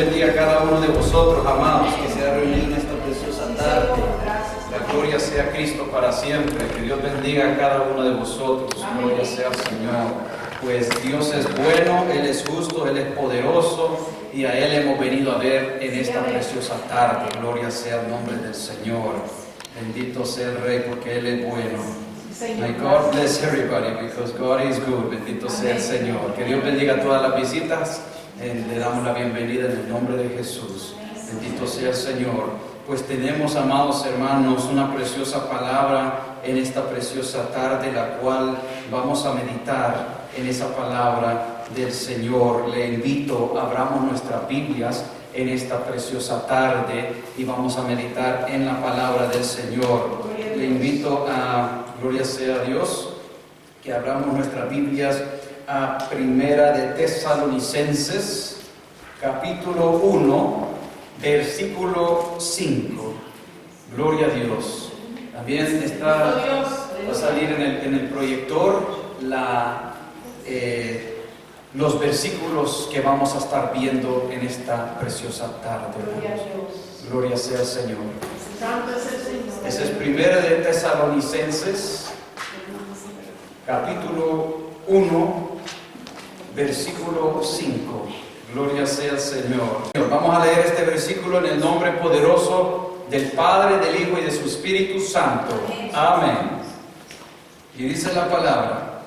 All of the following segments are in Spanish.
bendiga a cada uno de vosotros, amados, que se ha reunido en esta preciosa tarde. La gloria sea a Cristo para siempre. Que Dios bendiga a cada uno de vosotros. Gloria sea al Señor. Pues Dios es bueno, Él es justo, Él es poderoso y a Él hemos venido a ver en esta preciosa tarde. Gloria sea el nombre del Señor. Bendito sea el Rey porque Él es bueno. May God bless everybody because God is good. Bendito sea el Señor. Que Dios bendiga a todas las visitas. Le damos la bienvenida en el nombre de Jesús. Bendito sea el Señor. Pues tenemos, amados hermanos, una preciosa palabra en esta preciosa tarde, la cual vamos a meditar en esa palabra del Señor. Le invito, abramos nuestras Biblias en esta preciosa tarde y vamos a meditar en la palabra del Señor. Le invito a, gloria sea a Dios, que abramos nuestras Biblias a Primera de Tesalonicenses, capítulo 1, versículo 5. Gloria a Dios. También va a salir en el proyector los versículos que vamos a estar viendo en esta preciosa tarde. Gloria sea al Señor. Ese es Primera de Tesalonicenses, capítulo 1, versículo 5. Gloria sea al Señor. Vamos a leer este versículo en el nombre poderoso del Padre, del Hijo y de su Espíritu Santo. Amén. Y dice la palabra: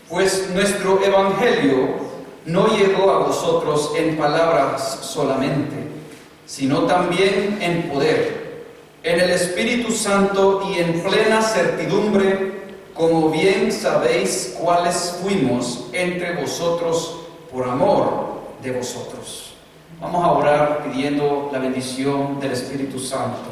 pues nuestro evangelio no llegó a vosotros en palabras solamente, sino también en poder, en el Espíritu Santo y en plena certidumbre, como bien sabéis cuáles fuimos entre vosotros por amor de vosotros. Vamos a orar pidiendo la bendición del Espíritu Santo.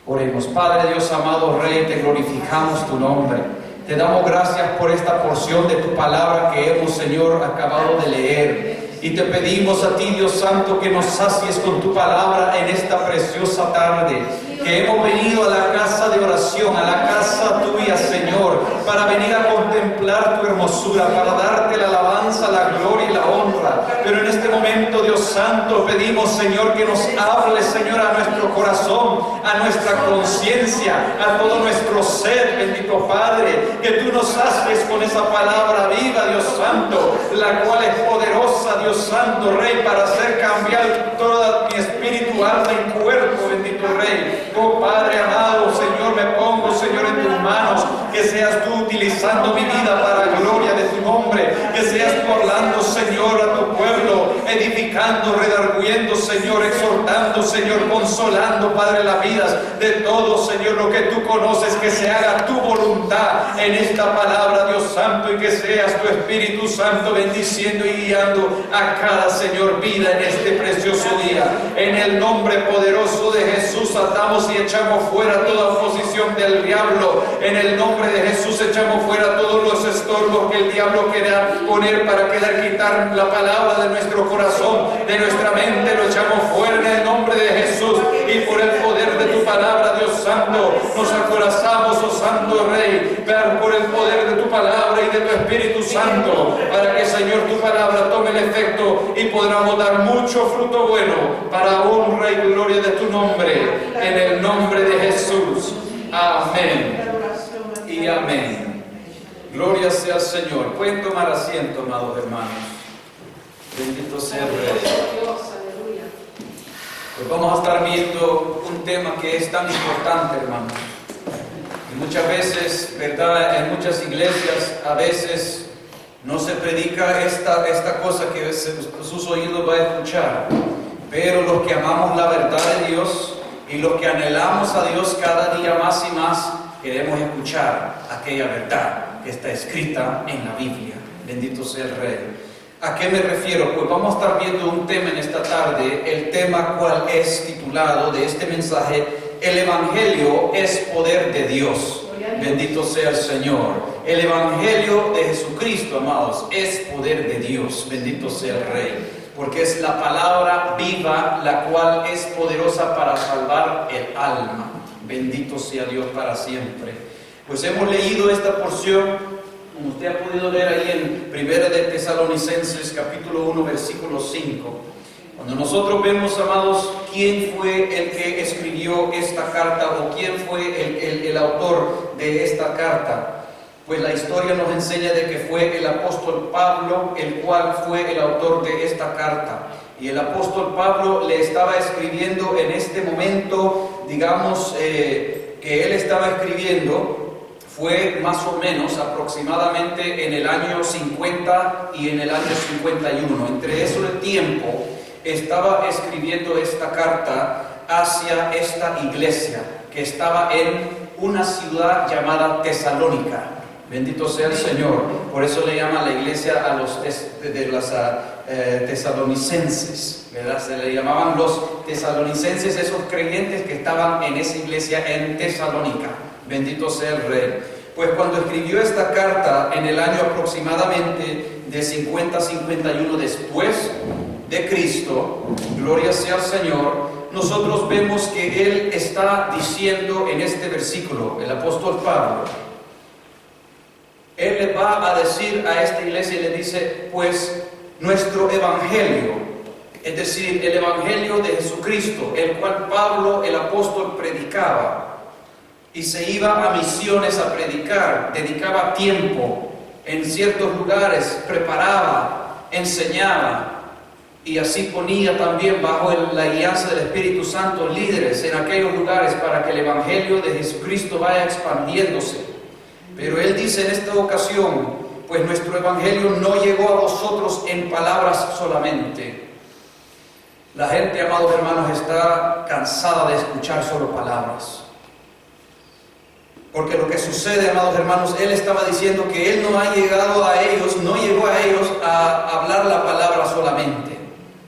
Oremos. Padre Dios amado, Rey, te glorificamos tu nombre. Te damos gracias por esta porción de tu palabra que hemos, Señor, acabado de leer. Y te pedimos a ti, Dios Santo, que nos sacies con tu palabra en esta preciosa tarde. Que hemos venido a la casa de oración, a la casa tuya, Señor, para venir a contemplar tu hermosura, para darte la alabanza, la gloria y la honra. Pero en este momento, Dios Santo, pedimos, Señor, que nos hables, Señor, a nuestro corazón, a nuestra conciencia, a todo nuestro ser, bendito Padre. Que tú nos haces con esa palabra viva, Dios Santo, la cual es poderosa, Dios Santo, Rey, para hacer cambiar todo mi espíritu, alma y cuerpo, bendito Rey. Oh Padre amado, Señor, me pongo, Señor, en tus manos. Que seas tú utilizando mi vida para la gloria de tu nombre. Que seas tú hablando, Señor, a tu pueblo, edificando, redarguyendo, Señor, exhortando, Señor, consolando, Padre, las vidas de todos, Señor, lo que tú conoces. Que se haga tu voluntad en esta palabra, Dios Santo, y que seas tu Espíritu Santo bendiciendo y guiando a cada, Señor, vida en este precioso día. En el nombre poderoso de Jesús atamos y echamos fuera toda oposición del diablo. En el nombre de Jesús echamos fuera todos los estorbos que el diablo quiera poner para querer quitar la palabra de nuestro corazón, de nuestra mente. Lo echamos fuera en el nombre de Jesús, y por el poder de tu palabra, Dios Santo, nos acorazamos, oh Santo Rey, por el poder de tu palabra y de tu Espíritu Santo, para que, Señor, tu palabra tome el efecto y podamos dar mucho fruto bueno para honra y gloria de tu nombre, en el nombre de Jesús. Amén y amén. Gloria sea al Señor. Pueden tomar asiento, amados hermanos. Bendito sea el Rey. Pues vamos a estar viendo un tema que es tan importante, hermanos. Y muchas veces, ¿verdad? En muchas iglesias a veces no se predica esta cosa que sus oídos van a escuchar. Pero los que amamos la verdad de Dios y los que anhelamos a Dios cada día más y más, queremos escuchar aquella verdad que está escrita en la Biblia. Bendito sea el Rey. ¿A qué me refiero? Pues vamos a estar viendo un tema en esta tarde. El tema cual es titulado de este mensaje: el Evangelio es poder de Dios. Bendito sea el Señor. El Evangelio de Jesucristo, amados, es poder de Dios. Bendito sea el Rey. Porque es la palabra viva, la cual es poderosa para salvar el alma. Bendito sea Dios para siempre. Pues hemos leído esta porción, como usted ha podido ver ahí en Primera de Tesalonicenses, capítulo 1, versículo 5. Cuando nosotros vemos, amados, quién fue el que escribió esta carta o quién fue el autor de esta carta, pues la historia nos enseña de que fue el apóstol Pablo el cual fue el autor de esta carta. Y el apóstol Pablo le estaba escribiendo en este momento, digamos, que él estaba escribiendo, fue más o menos aproximadamente en el año 50 y en el año 51. Entre eso el tiempo estaba escribiendo esta carta hacia esta iglesia que estaba en una ciudad llamada Tesalónica. Bendito sea el Señor. Por eso le llama la iglesia a los tesalonicenses, ¿verdad? Se le llamaban los tesalonicenses, esos creyentes que estaban en esa iglesia en Tesalónica. Bendito sea el Rey. Pues cuando escribió esta carta en el año aproximadamente de 50-51 después de Cristo, gloria sea al Señor, nosotros vemos que Él está diciendo en este versículo, el apóstol Pablo, Él le va a decir a esta iglesia y le dice, pues nuestro evangelio, es decir, el evangelio de Jesucristo, el cual Pablo el apóstol predicaba, y se iba a misiones a predicar, dedicaba tiempo en ciertos lugares, preparaba, enseñaba, y así ponía también bajo la guianza del Espíritu Santo líderes en aquellos lugares para que el evangelio de Jesucristo vaya expandiéndose. Pero él dice en esta ocasión, pues nuestro evangelio no llegó a vosotros en palabras solamente. La gente, amados hermanos, está cansada de escuchar solo palabras. Porque lo que sucede, amados hermanos, él estaba diciendo que él no ha llegado a ellos, no llegó a ellos a hablar la palabra solamente,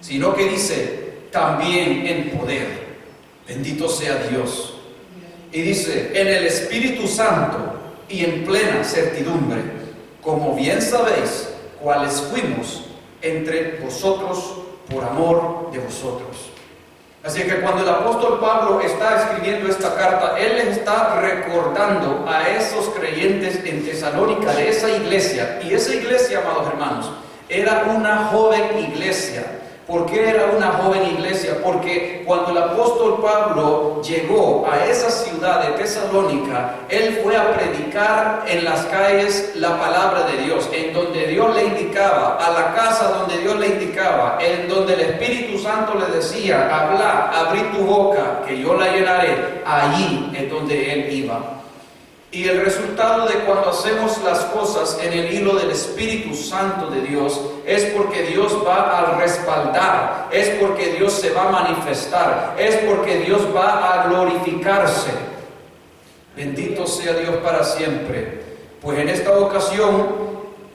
sino que dice, también en poder. Bendito sea Dios. Y dice, en el Espíritu Santo y en plena certidumbre, como bien sabéis, cuáles fuimos entre vosotros por amor de vosotros. Así que cuando el apóstol Pablo está escribiendo esta carta, él les está recordando a esos creyentes en Tesalónica de esa iglesia. Y esa iglesia, amados hermanos, era una joven iglesia. ¿Por qué era una joven iglesia? Porque cuando el apóstol Pablo llegó a esa ciudad de Tesalónica, él fue a predicar en las calles la palabra de Dios, en donde Dios le indicaba, a la casa donde Dios le indicaba, en donde el Espíritu Santo le decía, habla, abrí tu boca, que yo la llenaré. Allí es donde él iba. Y el resultado de cuando hacemos las cosas en el hilo del Espíritu Santo de Dios es porque Dios va a respaldar, es porque Dios se va a manifestar, es porque Dios va a glorificarse. Bendito sea Dios para siempre. Pues en esta ocasión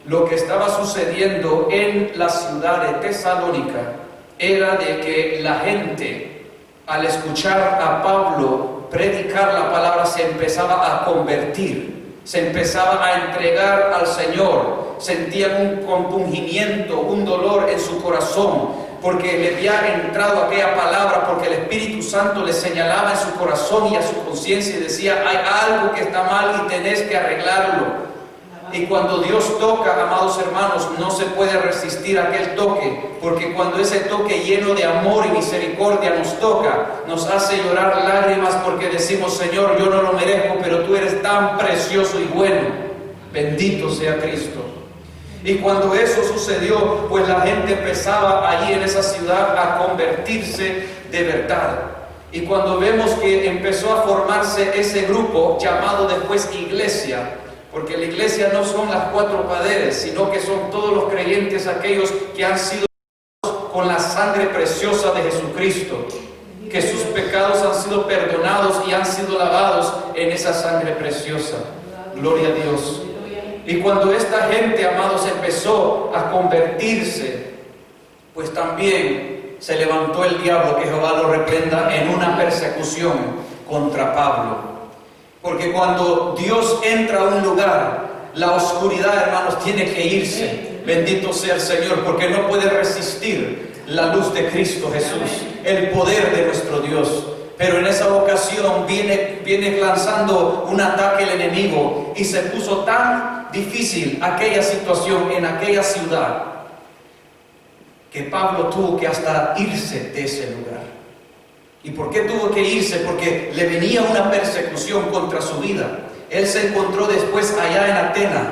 lo que estaba sucediendo en la ciudad de Tesalónica era de que la gente, al escuchar a Pablo predicar la palabra, se empezaba a convertir, se empezaba a entregar al Señor, sentían un compungimiento, un dolor en su corazón, porque le había entrado aquella palabra, porque el Espíritu Santo le señalaba en su corazón y a su conciencia y decía, hay algo que está mal y tenés que arreglarlo. Y cuando Dios toca, amados hermanos, no se puede resistir a aquel toque, porque cuando ese toque lleno de amor y misericordia nos toca, nos hace llorar lágrimas porque decimos, Señor, yo no lo merezco, pero tú eres tan precioso y bueno. Bendito sea Cristo. Y cuando eso sucedió, pues la gente empezaba allí en esa ciudad a convertirse de verdad. Y cuando vemos que empezó a formarse ese grupo llamado después iglesia, porque la iglesia no son las cuatro paredes, sino que son todos los creyentes, aquellos que han sido con la sangre preciosa de Jesucristo, que sus pecados han sido perdonados y han sido lavados en esa sangre preciosa. Gloria a Dios. Y cuando esta gente, amados, empezó a convertirse, pues también se levantó el diablo, que Jehová lo reprenda, en una persecución contra Pablo. Porque cuando Dios entra a un lugar, la oscuridad, hermanos, tiene que irse. Bendito sea el Señor, porque no puede resistir la luz de Cristo Jesús, el poder de nuestro Dios. Pero en esa ocasión viene lanzando un ataque el enemigo y se puso tan difícil aquella situación en aquella ciudad que Pablo tuvo que hasta irse de ese lugar. ¿Y por qué tuvo que irse? Porque le venía una persecución contra su vida. Él se encontró después allá en Atenas,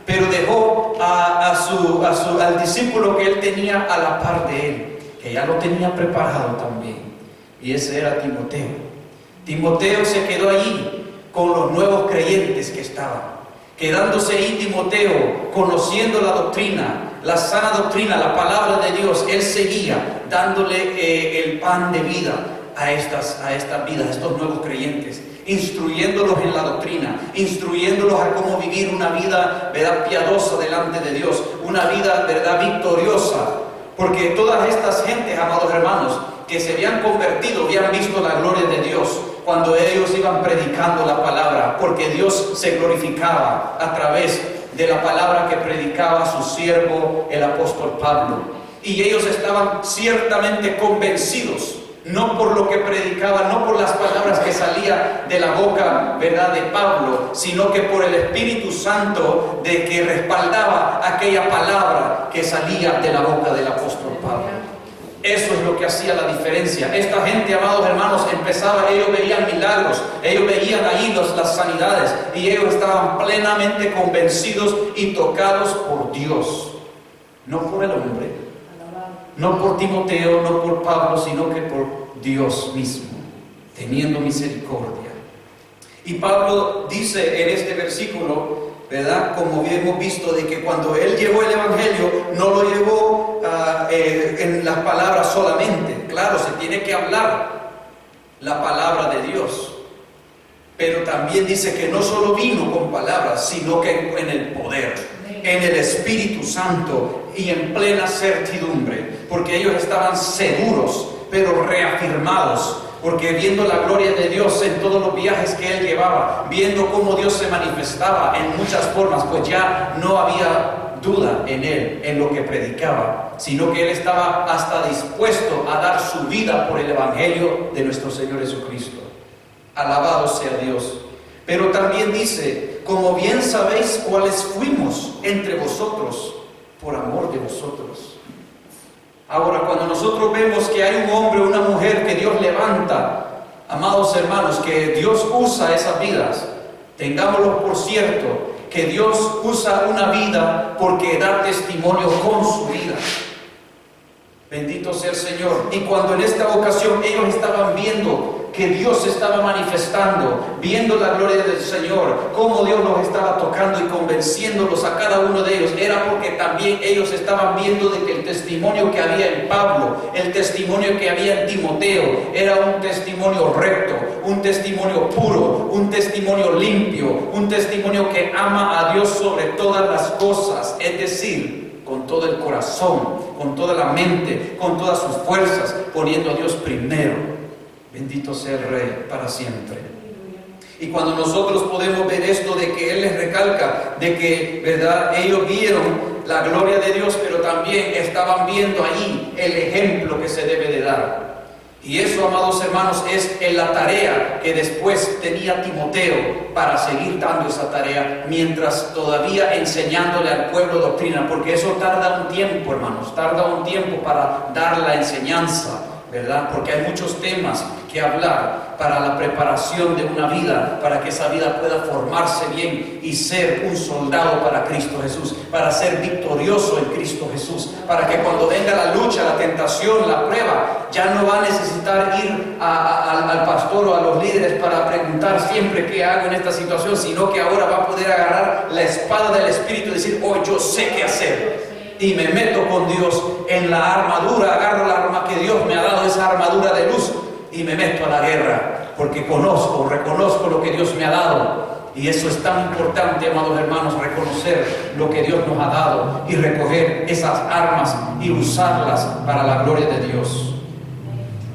pero dejó al discípulo que él tenía a la par de él, que ya lo tenía preparado también, y ese era Timoteo. Timoteo se quedó allí con los nuevos creyentes que estaban. Quedándose ahí Timoteo, conociendo la doctrina, la sana doctrina, la palabra de Dios, él seguía dándole el pan de vida a estas vidas, a estos nuevos creyentes, instruyéndolos en la doctrina, instruyéndolos a cómo vivir una vida, ¿verdad?, piadosa delante de Dios, una vida, ¿verdad?, victoriosa. Porque todas estas gentes, amados hermanos, que se habían convertido, habían visto la gloria de Dios cuando ellos iban predicando la palabra, porque Dios se glorificaba a través de la palabra que predicaba su siervo, el apóstol Pablo. Y ellos estaban ciertamente convencidos, no por lo que predicaba, no por las palabras que salían de la boca, ¿verdad?, de Pablo, sino que por el Espíritu Santo de que respaldaba aquella palabra que salía de la boca del apóstol Pablo. Eso es lo que hacía la diferencia. Esta gente, amados hermanos, ellos veían milagros, ellos veían ahí las sanidades, y ellos estaban plenamente convencidos y tocados por Dios, no por el hombre, no por Timoteo, no por Pablo, sino que por Dios mismo, teniendo misericordia. Y Pablo dice en este versículo, ¿verdad?, como hemos visto, de que cuando él llevó el evangelio, no lo llevó en las palabras solamente. Claro, se tiene que hablar la palabra de Dios, pero también dice que no solo vino con palabras, sino que en el poder, en el Espíritu Santo y en plena certidumbre, porque ellos estaban seguros, pero reafirmados, porque viendo la gloria de Dios en todos los viajes que él llevaba, viendo cómo Dios se manifestaba en muchas formas, pues ya no había duda en él, en lo que predicaba, sino que él estaba hasta dispuesto a dar su vida por el evangelio de nuestro Señor Jesucristo. Alabado sea Dios. Pero también dice, como bien sabéis cuáles fuimos entre vosotros, por amor de vosotros. Ahora, cuando nosotros vemos que hay un hombre o una mujer que Dios levanta, amados hermanos, que Dios usa esas vidas, tengámoslo por cierto, que Dios usa una vida porque da testimonio con su vida. Bendito sea el Señor. Y cuando en esta ocasión ellos estaban viendo que Dios se estaba manifestando, viendo la gloria del Señor, cómo Dios los estaba tocando y convenciéndolos a cada uno de ellos, era porque también ellos estaban viendo de que el testimonio que había en Pablo, el testimonio que había en Timoteo, era un testimonio recto, un testimonio puro, un testimonio limpio, un testimonio que ama a Dios sobre todas las cosas, es decir, con todo el corazón, con toda la mente, con todas sus fuerzas, poniendo a Dios primero. Bendito sea el Rey para siempre. Y cuando nosotros podemos ver esto de que Él les recalca, de que, ¿verdad?, ellos vieron la gloria de Dios, pero también estaban viendo ahí el ejemplo que se debe de dar. Y eso, amados hermanos, es en la tarea que después tenía Timoteo para seguir dando esa tarea, mientras todavía enseñándole al pueblo doctrina, porque eso tarda un tiempo, hermanos, tarda un tiempo para dar la enseñanza, ¿verdad? Porque hay muchos temas que hablar para la preparación de una vida, para que esa vida pueda formarse bien y ser un soldado para Cristo Jesús, para ser victorioso en Cristo Jesús, para que cuando venga la lucha, la tentación, la prueba, ya no va a necesitar ir al pastor o a los líderes para preguntar siempre qué hago en esta situación, sino que ahora va a poder agarrar la espada del Espíritu y decir, oh, yo sé qué hacer. Y me meto con Dios en la armadura, agarro la arma que Dios me ha dado, esa armadura de luz, y me meto a la guerra, porque reconozco lo que Dios me ha dado. Y eso es tan importante, amados hermanos, reconocer lo que Dios nos ha dado y recoger esas armas y usarlas para la gloria de Dios.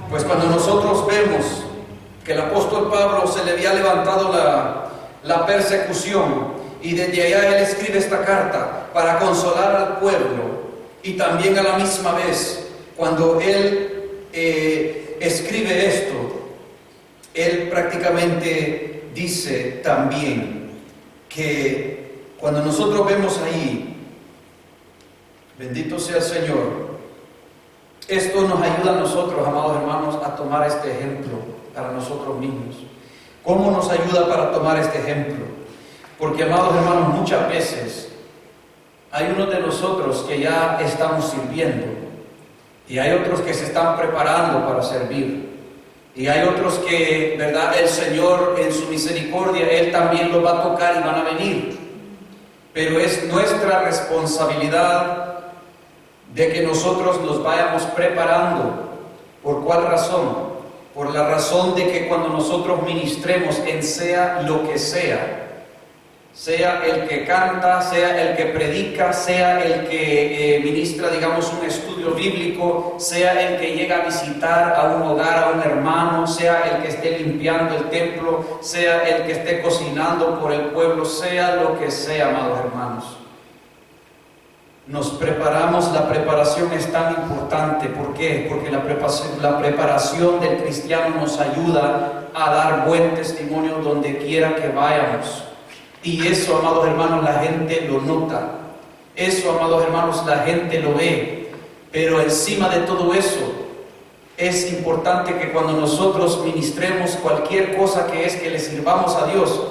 Pues cuando nosotros vemos que el apóstol Pablo se le había levantado la persecución, y desde allá él escribe esta carta para consolar al pueblo, y también a la misma vez, cuando él escribe esto, él prácticamente dice también que cuando nosotros vemos ahí, bendito sea el Señor, Esto nos ayuda a nosotros, amados hermanos, a tomar este ejemplo para nosotros mismos. ¿Cómo nos ayuda para tomar este ejemplo? Porque, amados hermanos, muchas veces hay unos de nosotros que ya estamos sirviendo y hay otros que se están preparando para servir. Y hay otros que, ¿verdad?, el Señor en su misericordia, Él también los va a tocar y van a venir. Pero es nuestra responsabilidad de que nosotros nos vayamos preparando. ¿Por cuál razón? Por la razón de que cuando nosotros ministremos en sea lo que sea el que canta, sea el que predica, sea el que ministra, digamos, un estudio bíblico, sea el que llega a visitar a un hogar, a un hermano, sea el que esté limpiando el templo, sea el que esté cocinando por el pueblo, sea lo que sea, amados hermanos. Nos preparamos, la preparación es tan importante. ¿Por qué? Porque la preparación del cristiano nos ayuda a dar buen testimonio donde quiera que vayamos. Y eso, amados hermanos, la gente lo nota. Eso, amados hermanos, la gente lo ve. Pero encima de todo eso, es importante que cuando nosotros ministremos cualquier cosa que es que le sirvamos a Dios,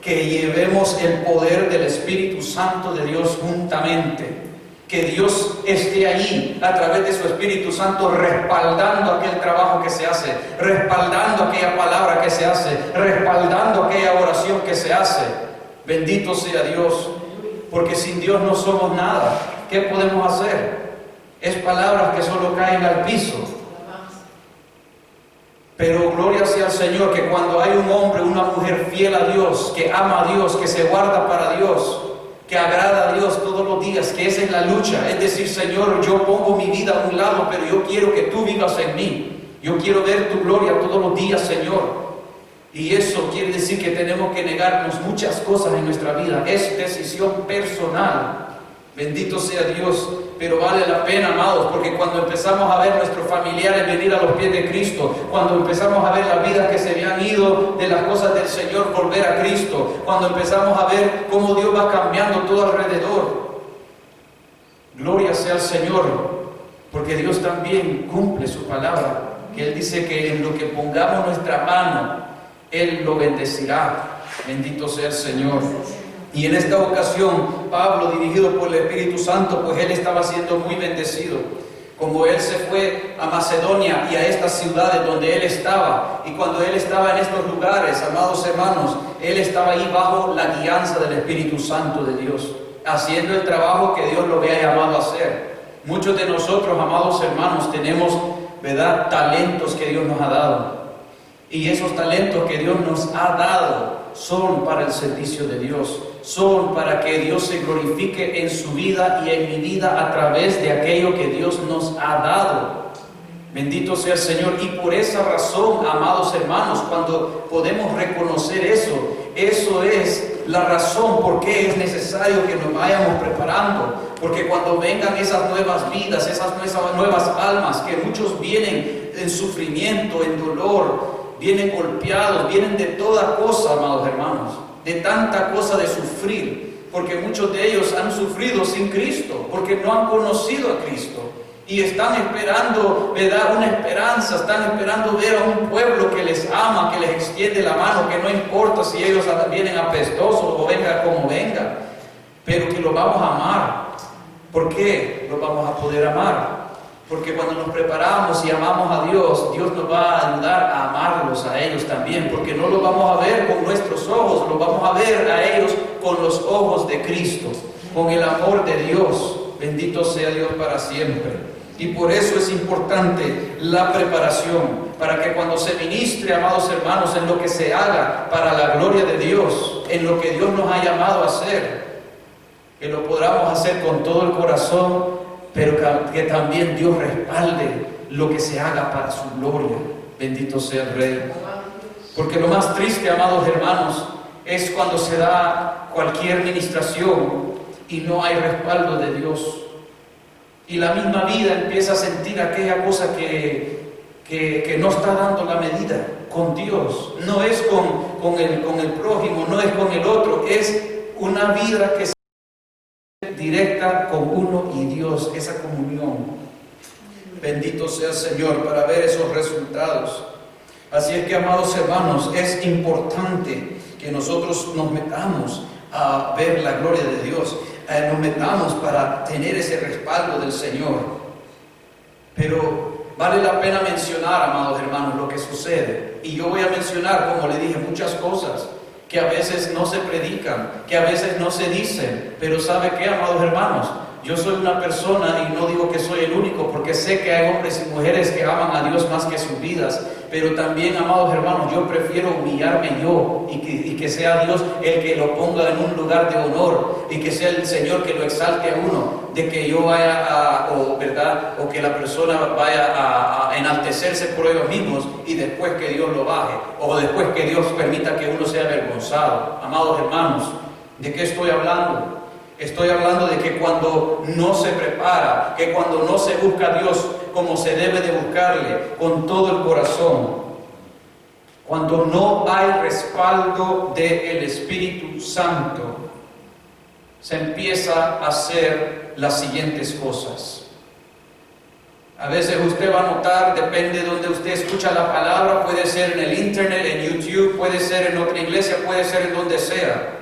que llevemos el poder del Espíritu Santo de Dios juntamente. Que Dios esté allí a través de su Espíritu Santo respaldando aquel trabajo que se hace, respaldando aquella palabra que se hace, respaldando aquella oración que se hace. Bendito sea Dios, porque sin Dios no somos nada. ¿Qué podemos hacer? Es palabras que solo caen al piso. Pero gloria sea al Señor que cuando hay un hombre, una mujer fiel a Dios, que ama a Dios, que se guarda para Dios, que agrada a Dios todos los días, que esa es la lucha, es decir, Señor, yo pongo mi vida a un lado, pero yo quiero que tú vivas en mí. Yo quiero ver tu gloria todos los días, Señor. Y eso quiere decir que tenemos que negarnos muchas cosas en nuestra vida. Es decisión personal. Bendito sea Dios. Pero vale la pena, amados, porque cuando empezamos a ver nuestros familiares venir a los pies de Cristo, cuando empezamos a ver las vidas que se habían ido de las cosas del Señor volver a Cristo, cuando empezamos a ver cómo Dios va cambiando todo alrededor, gloria sea al Señor, porque Dios también cumple su palabra, que Él dice que en lo que pongamos nuestra mano, Él lo bendecirá. Bendito sea el Señor. Y en esta ocasión, Pablo, dirigido por el Espíritu Santo, pues él estaba siendo muy bendecido. Como él se fue a Macedonia y a estas ciudades donde él estaba, y cuando él estaba en estos lugares, amados hermanos, él estaba ahí bajo la guianza del Espíritu Santo de Dios, haciendo el trabajo que Dios lo había llamado a hacer. Muchos de nosotros, amados hermanos, tenemos, ¿verdad?, talentos que Dios nos ha dado. Y esos talentos que Dios nos ha dado son para el servicio de Dios. Son para que Dios se glorifique en su vida y en mi vida a través de aquello que Dios nos ha dado. Bendito sea el Señor. Y por esa razón, amados hermanos, cuando podemos reconocer eso, eso es la razón por qué es necesario que nos vayamos preparando. Porque cuando vengan esas nuevas vidas, esas nuevas almas, que muchos vienen en sufrimiento, en dolor, vienen golpeados, vienen de toda cosa, amados hermanos, de tanta cosa de sufrir, porque muchos de ellos han sufrido sin Cristo, porque no han conocido a Cristo, y están esperando, ¿verdad?, una esperanza, están esperando ver a un pueblo que les ama, que les extiende la mano, que no importa si ellos vienen apestosos o venga como venga, pero que los vamos a amar. ¿Por qué los vamos a poder amar? Porque cuando nos preparamos y amamos a Dios, Dios nos va a ayudar a amarlos a ellos también, porque no los vamos a ver con nuestros ojos, los vamos a ver a ellos con los ojos de Cristo, con el amor de Dios. Bendito sea Dios para siempre. Y por eso es importante la preparación, para que cuando se ministre, amados hermanos, en lo que se haga para la gloria de Dios, en lo que Dios nos ha llamado a hacer, que lo podamos hacer con todo el corazón, pero que también Dios respalde lo que se haga para su gloria. Bendito sea el Rey. Porque lo más triste, amados hermanos, es cuando se da cualquier ministración y no hay respaldo de Dios. Y la misma vida empieza a sentir aquella cosa que no está dando la medida con Dios. No es con el prójimo, no es con el otro, es una vida que directa con uno y Dios, esa comunión. Bendito sea el Señor para ver esos resultados. Así es que, amados hermanos, es importante que nosotros nos metamos a ver la gloria de Dios, nos metamos para tener ese respaldo del Señor. Pero vale la pena mencionar, amados hermanos, lo que sucede. Y yo voy a mencionar, como le dije, muchas cosas que a veces no se predican, que a veces no se dicen. Pero ¿sabe qué, amados hermanos? Yo soy una persona, y no digo que soy el único, porque sé que hay hombres y mujeres que aman a Dios más que sus vidas. Pero también, amados hermanos, yo prefiero humillarme yo y que sea Dios el que lo ponga en un lugar de honor, y que sea el Señor que lo exalte a uno, de que yo vaya o que la persona vaya a enaltecerse por ellos mismos y después que Dios lo baje, o después que Dios permita que uno sea avergonzado. Amados hermanos, ¿de qué estoy hablando? Estoy hablando de que cuando no se prepara, que cuando no se busca a Dios como se debe de buscarle, con todo el corazón, cuando no hay respaldo del Espíritu Santo, se empieza a hacer las siguientes cosas. A veces usted va a notar, depende de donde usted escucha la palabra, puede ser en el internet, en YouTube, puede ser en otra iglesia, puede ser en donde sea.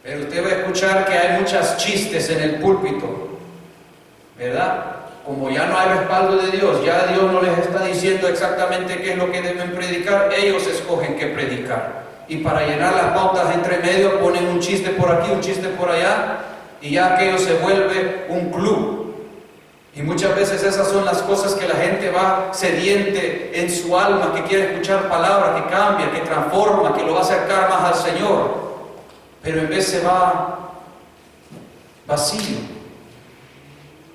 Pero usted va a escuchar que hay muchos chistes en el púlpito, ¿verdad? Como ya no hay respaldo de Dios, ya Dios no les está diciendo exactamente qué es lo que deben predicar, ellos escogen qué predicar. Y para llenar las pautas entre medio ponen un chiste por aquí, un chiste por allá, y ya aquello se vuelve un club. Y muchas veces esas son las cosas que la gente va sediente en su alma, que quiere escuchar palabras, que cambia, que transforma, que lo va a acercar más al Señor. Pero en vez se va vacío.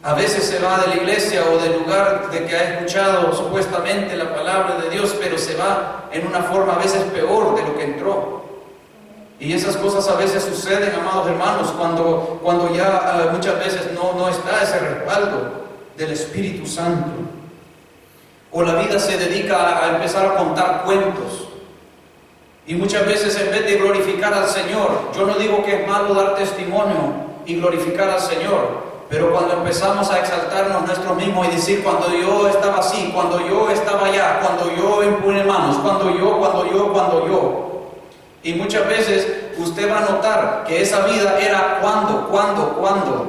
A veces se va de la iglesia o del lugar de que ha escuchado supuestamente la palabra de Dios, pero se va en una forma a veces peor de lo que entró. Y esas cosas a veces suceden, amados hermanos, cuando ya muchas veces no está ese respaldo del Espíritu Santo. O la vida se dedica a empezar a contar cuentos. Y muchas veces en vez de glorificar al Señor, yo no digo que es malo dar testimonio y glorificar al Señor, pero cuando empezamos a exaltarnos nosotros mismos y decir, cuando yo estaba así, cuando yo estaba allá, cuando yo impuse manos, cuando yo. Y muchas veces usted va a notar que esa vida era cuando,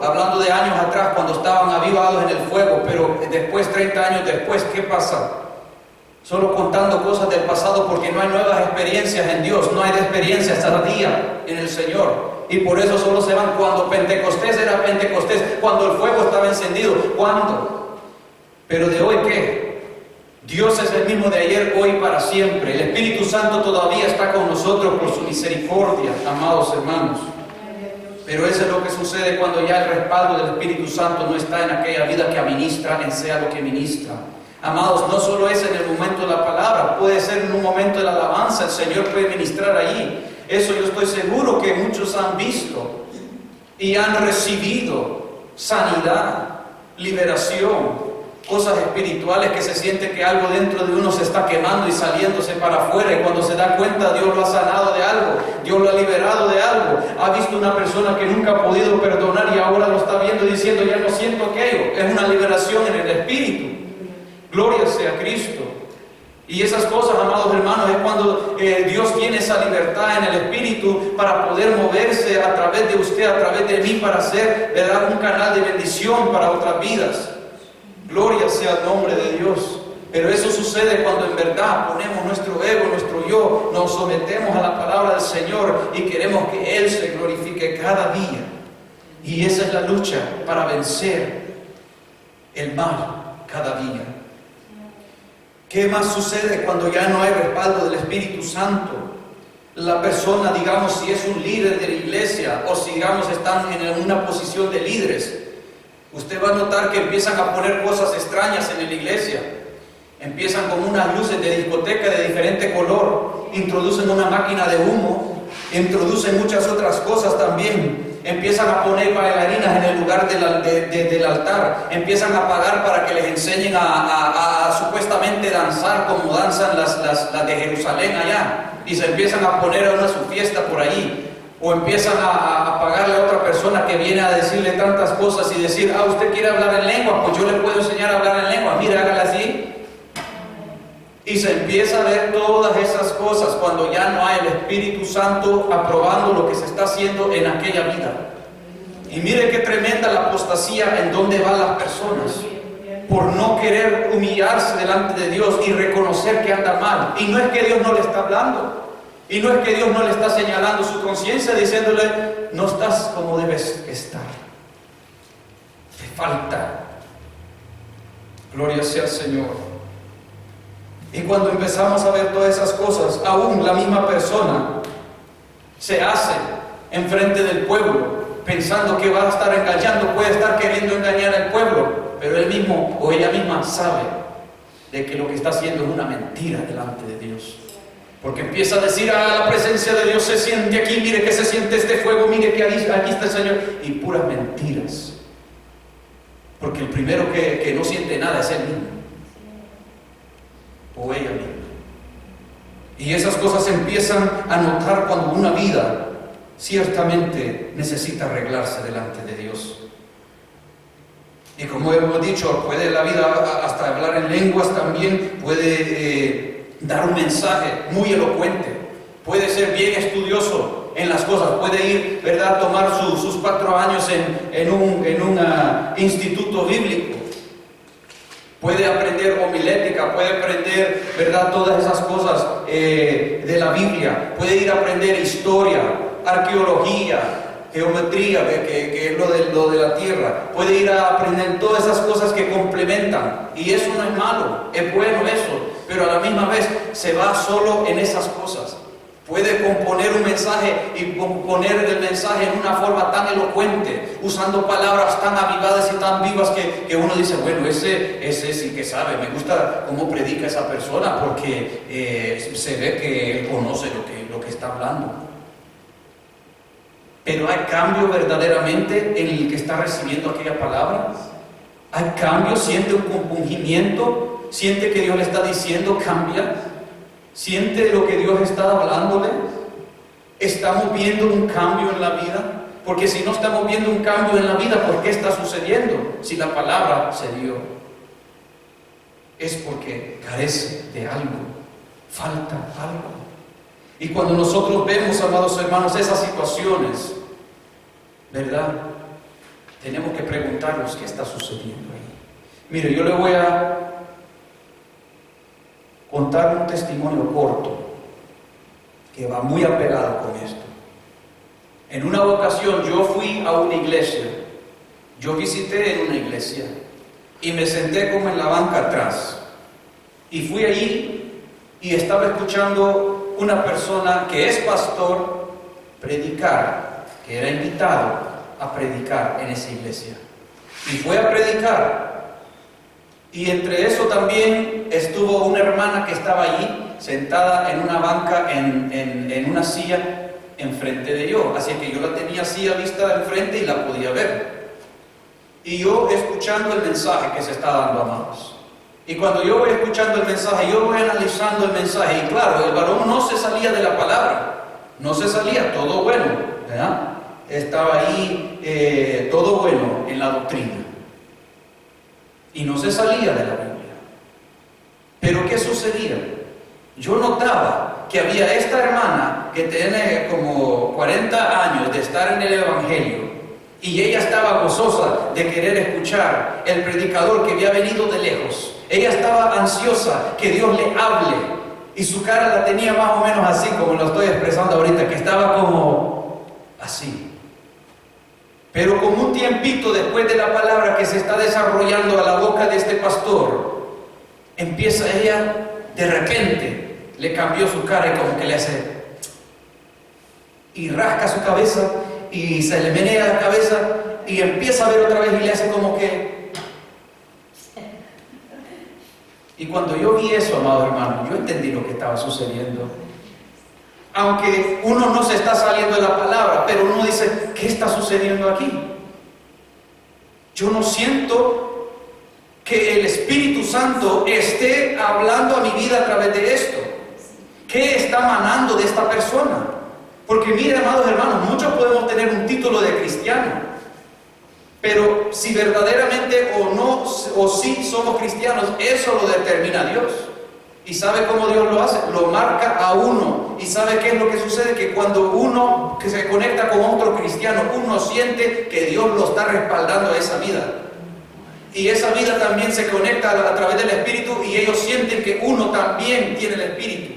hablando de años atrás, cuando estaban avivados en el fuego, pero después, 30 años después, ¿qué pasa? Solo contando cosas del pasado, porque no hay nuevas experiencias en Dios, no hay experiencias tardía en el Señor. Y por eso solo se van cuando Pentecostés era Pentecostés, cuando el fuego estaba encendido. ¿Cuándo? Pero de hoy, ¿qué? Dios es el mismo de ayer, hoy, para siempre. El Espíritu Santo todavía está con nosotros por su misericordia, amados hermanos. Pero eso es lo que sucede cuando ya el respaldo del Espíritu Santo no está en aquella vida que administra, en sea lo que ministra. Amados, no solo es en el momento de la palabra, puede ser en un momento de la alabanza, el Señor puede ministrar allí. Eso yo estoy seguro que muchos han visto y han recibido sanidad, liberación, cosas espirituales, que se siente que algo dentro de uno se está quemando y saliéndose para afuera, y cuando se da cuenta Dios lo ha sanado de algo, Dios lo ha liberado de algo. Ha visto una persona que nunca ha podido perdonar y ahora lo está viendo y diciendo, ya no siento aquello. Es una liberación en el Espíritu. Gloria sea Cristo. Y esas cosas, amados hermanos, es cuando Dios tiene esa libertad en el Espíritu para poder moverse a través de usted, a través de mí, para ser, ¿verdad?, un canal de bendición para otras vidas. Gloria sea el nombre de Dios. Pero eso sucede cuando en verdad ponemos nuestro ego, nuestro yo, nos sometemos a la palabra del Señor y queremos que Él se glorifique cada día. Y esa es la lucha para vencer el mal cada día. ¿Qué más sucede cuando ya no hay respaldo del Espíritu Santo? La persona, digamos, si es un líder de la iglesia o si, digamos, están en una posición de líderes, usted va a notar que empiezan a poner cosas extrañas en la iglesia. Empiezan con unas luces de discoteca de diferente color, introducen una máquina de humo, introducen muchas otras cosas también. Empiezan a poner bailarinas en el lugar del altar, empiezan a pagar para que les enseñen a supuestamente danzar como danzan las de Jerusalén allá, y se empiezan a poner a una su fiesta por allí. O empiezan a pagarle a otra persona que viene a decirle tantas cosas y decir, usted quiere hablar en lengua, pues yo le puedo enseñar a hablar en lengua, mire, hágale así. Y se empieza a ver todas esas cosas cuando ya no hay el Espíritu Santo aprobando lo que se está haciendo en aquella vida. Y mire qué tremenda la apostasía en donde van las personas, por no querer humillarse delante de Dios y reconocer que anda mal. Y no es que Dios no le está hablando. Y no es que Dios no le está señalando su conciencia, diciéndole, no estás como debes estar. Te falta. Gloria sea al Señor. Y cuando empezamos a ver todas esas cosas, aún la misma persona se hace enfrente del pueblo, pensando que va a estar engañando, puede estar queriendo engañar al pueblo, pero él mismo o ella misma sabe de que lo que está haciendo es una mentira delante de Dios. Porque empieza a decir, la presencia de Dios se siente aquí, mire que se siente este fuego, mire que aquí está el Señor, y puras mentiras. Porque el primero que no siente nada es él mismo, o ella misma. Y esas cosas se empiezan a notar cuando una vida ciertamente necesita arreglarse delante de Dios. Y como hemos dicho, puede la vida hasta hablar en lenguas también, puede dar un mensaje muy elocuente, puede ser bien estudioso en las cosas, puede ir, ¿verdad?, tomar sus 4 años en un instituto bíblico, puede aprender homilética, puede aprender, ¿verdad?, todas esas cosas de la Biblia, puede ir a aprender historia, arqueología, geometría, que es lo de la tierra, puede ir a aprender todas esas cosas que complementan, y eso no es malo, es bueno eso, pero a la misma vez se va solo en esas cosas. Puede componer un mensaje y componer el mensaje en una forma tan elocuente, usando palabras tan avivadas y tan vivas que uno dice, bueno, ese sí que sabe, me gusta cómo predica esa persona porque se ve que él conoce lo que está hablando. Pero hay cambio verdaderamente en el que está recibiendo aquella palabra. Hay cambio, siente un compungimiento, siente que Dios le está diciendo cambia, siente lo que Dios está hablándole. Estamos viendo un cambio en la vida, porque si no estamos viendo un cambio en la vida, ¿por qué está sucediendo? Si la palabra se dio, es porque carece de algo, falta algo. Y cuando nosotros vemos, amados hermanos, esas situaciones, ¿verdad?, tenemos que preguntarnos qué está sucediendo ahí. Mire, yo le voy a contar un testimonio corto que va muy apegado con esto. En una ocasión yo fui a una iglesia, yo visité en una iglesia y me senté como en la banca atrás y fui allí y estaba escuchando una persona que es pastor predicar, que era invitado a predicar en esa iglesia, y fue a predicar, y entre eso también estuvo una hermana que estaba allí sentada en una banca, en una silla enfrente de yo, así que yo la tenía así a vista enfrente y la podía ver, y yo escuchando el mensaje que se está dando, amados. Y cuando yo voy escuchando el mensaje, yo voy analizando el mensaje, y claro, el varón no se salía de la palabra, no se salía, todo bueno, ¿verdad? Estaba ahí todo bueno en la doctrina, y no se salía de la Biblia. Pero ¿qué sucedía? Yo notaba que había esta hermana que tiene como 40 años de estar en el Evangelio, y ella estaba gozosa de querer escuchar el predicador que había venido de lejos. Ella estaba ansiosa que Dios le hable, y su cara la tenía más o menos así como lo estoy expresando ahorita, que estaba como así. Pero con un tiempito después de la palabra que se está desarrollando a la boca de este pastor, empieza ella, de repente, le cambió su cara y como que le hace, y rasca su cabeza, y se le menea la cabeza, y empieza a ver otra vez y le hace como que... Y cuando yo vi eso, amado hermano, yo entendí lo que estaba sucediendo. Aunque uno no se está saliendo de la palabra, pero uno dice, ¿qué está sucediendo aquí? Yo no siento que el Espíritu Santo esté hablando a mi vida a través de esto. ¿Qué está emanando de esta persona? Porque mire, amados hermanos, muchos podemos tener un título de cristiano, pero si verdaderamente o no, o sí somos cristianos, eso lo determina Dios. ¿Y sabe cómo Dios lo hace? Lo marca a uno. ¿Y sabe qué es lo que sucede? Que cuando uno que se conecta con otro cristiano, uno siente que Dios lo está respaldando a esa vida. Y esa vida también se conecta a través del Espíritu y ellos sienten que uno también tiene el Espíritu.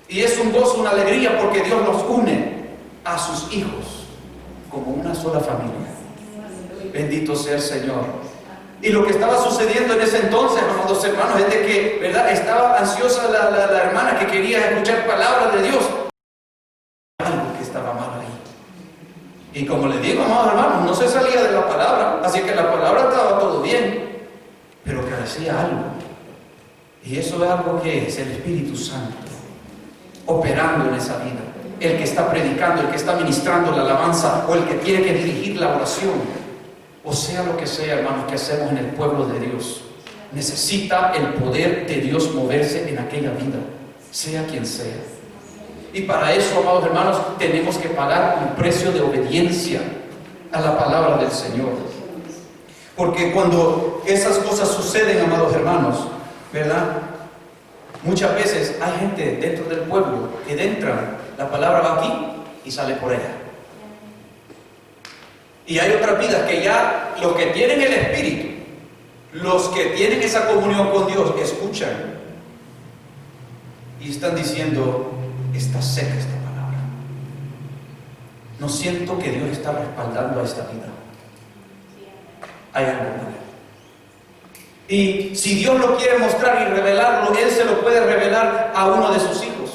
Y es un gozo, una alegría porque Dios los une a sus hijos como una sola familia. Bendito sea el Señor. Y lo que estaba sucediendo en ese entonces, amados hermanos, es de que, ¿verdad? Estaba ansiosa la hermana que quería escuchar palabras de Dios. Algo que estaba mal ahí. Y como les digo, amados hermanos, no se salía de la palabra, así que la palabra estaba todo bien, pero carecía algo. Y eso es algo que es el Espíritu Santo operando en esa vida. El que está predicando, el que está ministrando la alabanza, o el que tiene que dirigir la oración. O sea lo que sea, hermanos, que hacemos en el pueblo de Dios, necesita el poder de Dios moverse en aquella vida, sea quien sea. Y para eso, amados hermanos, tenemos que pagar un precio de obediencia a la palabra del Señor. Porque cuando esas cosas suceden, amados hermanos, ¿verdad? Muchas veces hay gente dentro del pueblo que entra, la palabra va aquí y sale por allá. Y hay otras vidas que ya los que tienen el Espíritu, los que tienen esa comunión con Dios, escuchan y están diciendo, está seca esta palabra. No siento que Dios está respaldando a esta vida. Hay algo mal. Y si Dios lo quiere mostrar y revelarlo, Él se lo puede revelar a uno de sus hijos.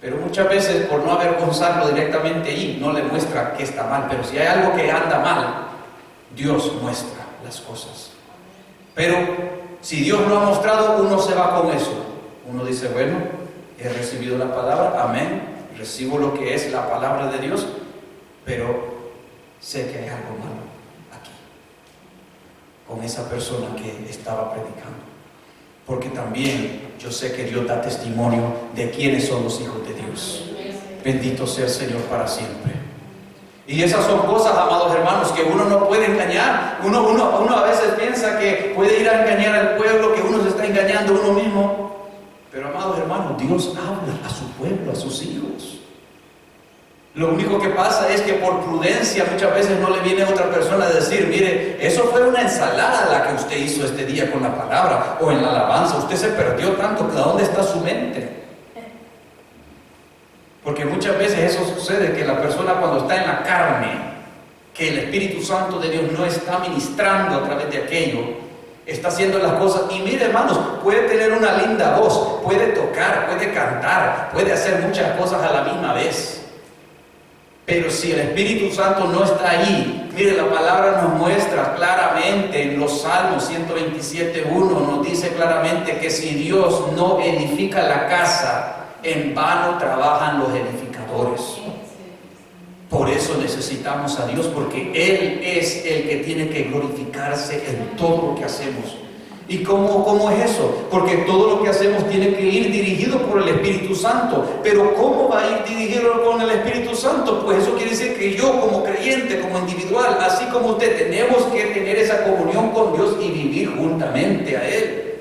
Pero muchas veces, por no avergonzarlo directamente allí, no le muestra que está mal. Pero si hay algo que anda mal, Dios muestra las cosas. Pero si Dios lo ha mostrado, uno se va con eso. Uno dice, bueno, he recibido la palabra, amén, recibo lo que es la palabra de Dios, pero sé que hay algo malo aquí, con esa persona que estaba predicando. Porque también yo sé que Dios da testimonio de quiénes son los hijos de Dios. Bendito sea el Señor para siempre. Y esas son cosas, amados hermanos, que uno no puede engañar. Uno a veces piensa que puede ir a engañar al pueblo, que uno se está engañando a uno mismo. Pero, amados hermanos, Dios habla a su pueblo, a sus hijos. Lo único que pasa es que por prudencia muchas veces no le viene a otra persona a decir, mire, eso fue una ensalada la que usted hizo este día con la palabra o en la alabanza. Usted se perdió tanto, ¿a dónde está su mente? Porque muchas veces eso sucede, que la persona cuando está en la carne, que el Espíritu Santo de Dios no está ministrando a través de aquello, está haciendo las cosas. Y mire, hermanos, puede tener una linda voz, puede tocar, puede cantar, puede hacer muchas cosas a la misma vez. Pero si el Espíritu Santo no está allí, mire, la palabra nos muestra claramente en los Salmos 127:1, nos dice claramente que si Dios no edifica la casa, en vano trabajan los edificadores. Por eso necesitamos a Dios, porque Él es el que tiene que glorificarse en todo lo que hacemos. ¿Y cómo es eso? Porque todo lo que hacemos tiene que ir dirigido por el Espíritu Santo. Pero ¿cómo va a ir dirigido con el Espíritu Santo? Pues eso quiere decir que yo como creyente, como individual, así como usted, tenemos que tener esa comunión con Dios y vivir juntamente a Él.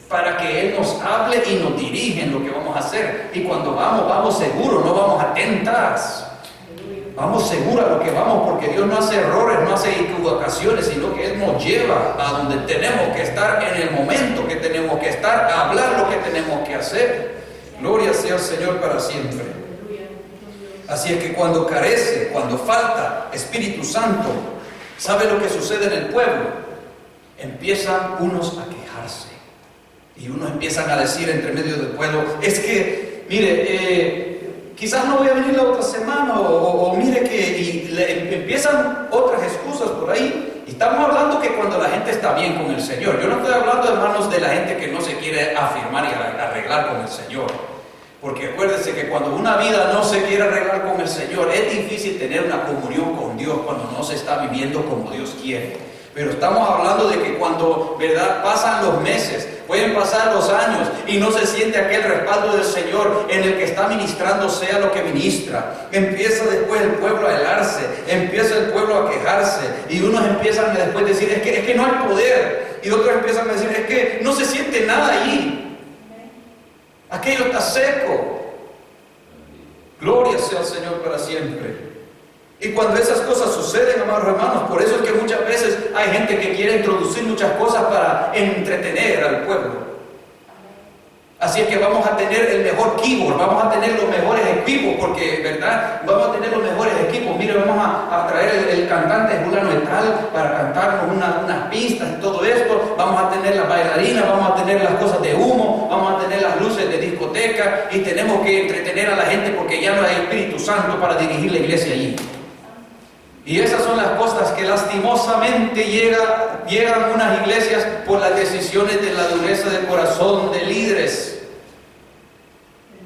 Para que Él nos hable y nos dirija en lo que vamos a hacer. Y cuando vamos seguros, no vamos atentas. Vamos seguros a lo que vamos, porque Dios no hace errores, no hace equivocaciones, sino que Él nos lleva a donde tenemos que estar, en el momento que tenemos que estar, a hablar lo que tenemos que hacer. Gloria sea al Señor para siempre. Así es que cuando carece, cuando falta Espíritu Santo, ¿sabe lo que sucede en el pueblo? Empiezan unos a quejarse. Y unos empiezan a decir entre medio del pueblo, es que, mire, quizás no voy a venir la otra semana, o mire que, y empiezan otras excusas por ahí. Y estamos hablando que cuando la gente está bien con el Señor. Yo no estoy hablando, hermanos, de la gente que no se quiere afirmar y arreglar con el Señor. Porque acuérdense que cuando una vida no se quiere arreglar con el Señor, es difícil tener una comunión con Dios cuando no se está viviendo como Dios quiere. Pero estamos hablando de que cuando, ¿verdad?, pasan los meses, pueden pasar los años y no se siente aquel respaldo del Señor en el que está ministrando, sea lo que ministra. Empieza después el pueblo a helarse, empieza el pueblo a quejarse y unos empiezan a después decir, es que no hay poder. Y otros empiezan a decir, es que no se siente nada allí. Aquello está seco. Gloria sea al Señor para siempre. Y cuando esas cosas suceden, amados hermanos, por eso es que muchas veces hay gente que quiere introducir muchas cosas para entretener al pueblo. Así es que vamos a tener el mejor keyboard, vamos a tener los mejores equipos, porque, ¿verdad?, vamos a tener los mejores equipos. Mire, vamos a traer el cantante fulano de tal para cantarnos unas pistas y todo esto. Vamos a tener las bailarinas, vamos a tener las cosas de humo, vamos a tener las luces de discoteca y tenemos que entretener a la gente porque ya no hay Espíritu Santo para dirigir la iglesia allí. Y esas son las cosas que lastimosamente llegan a unas iglesias por las decisiones de la dureza del corazón de líderes.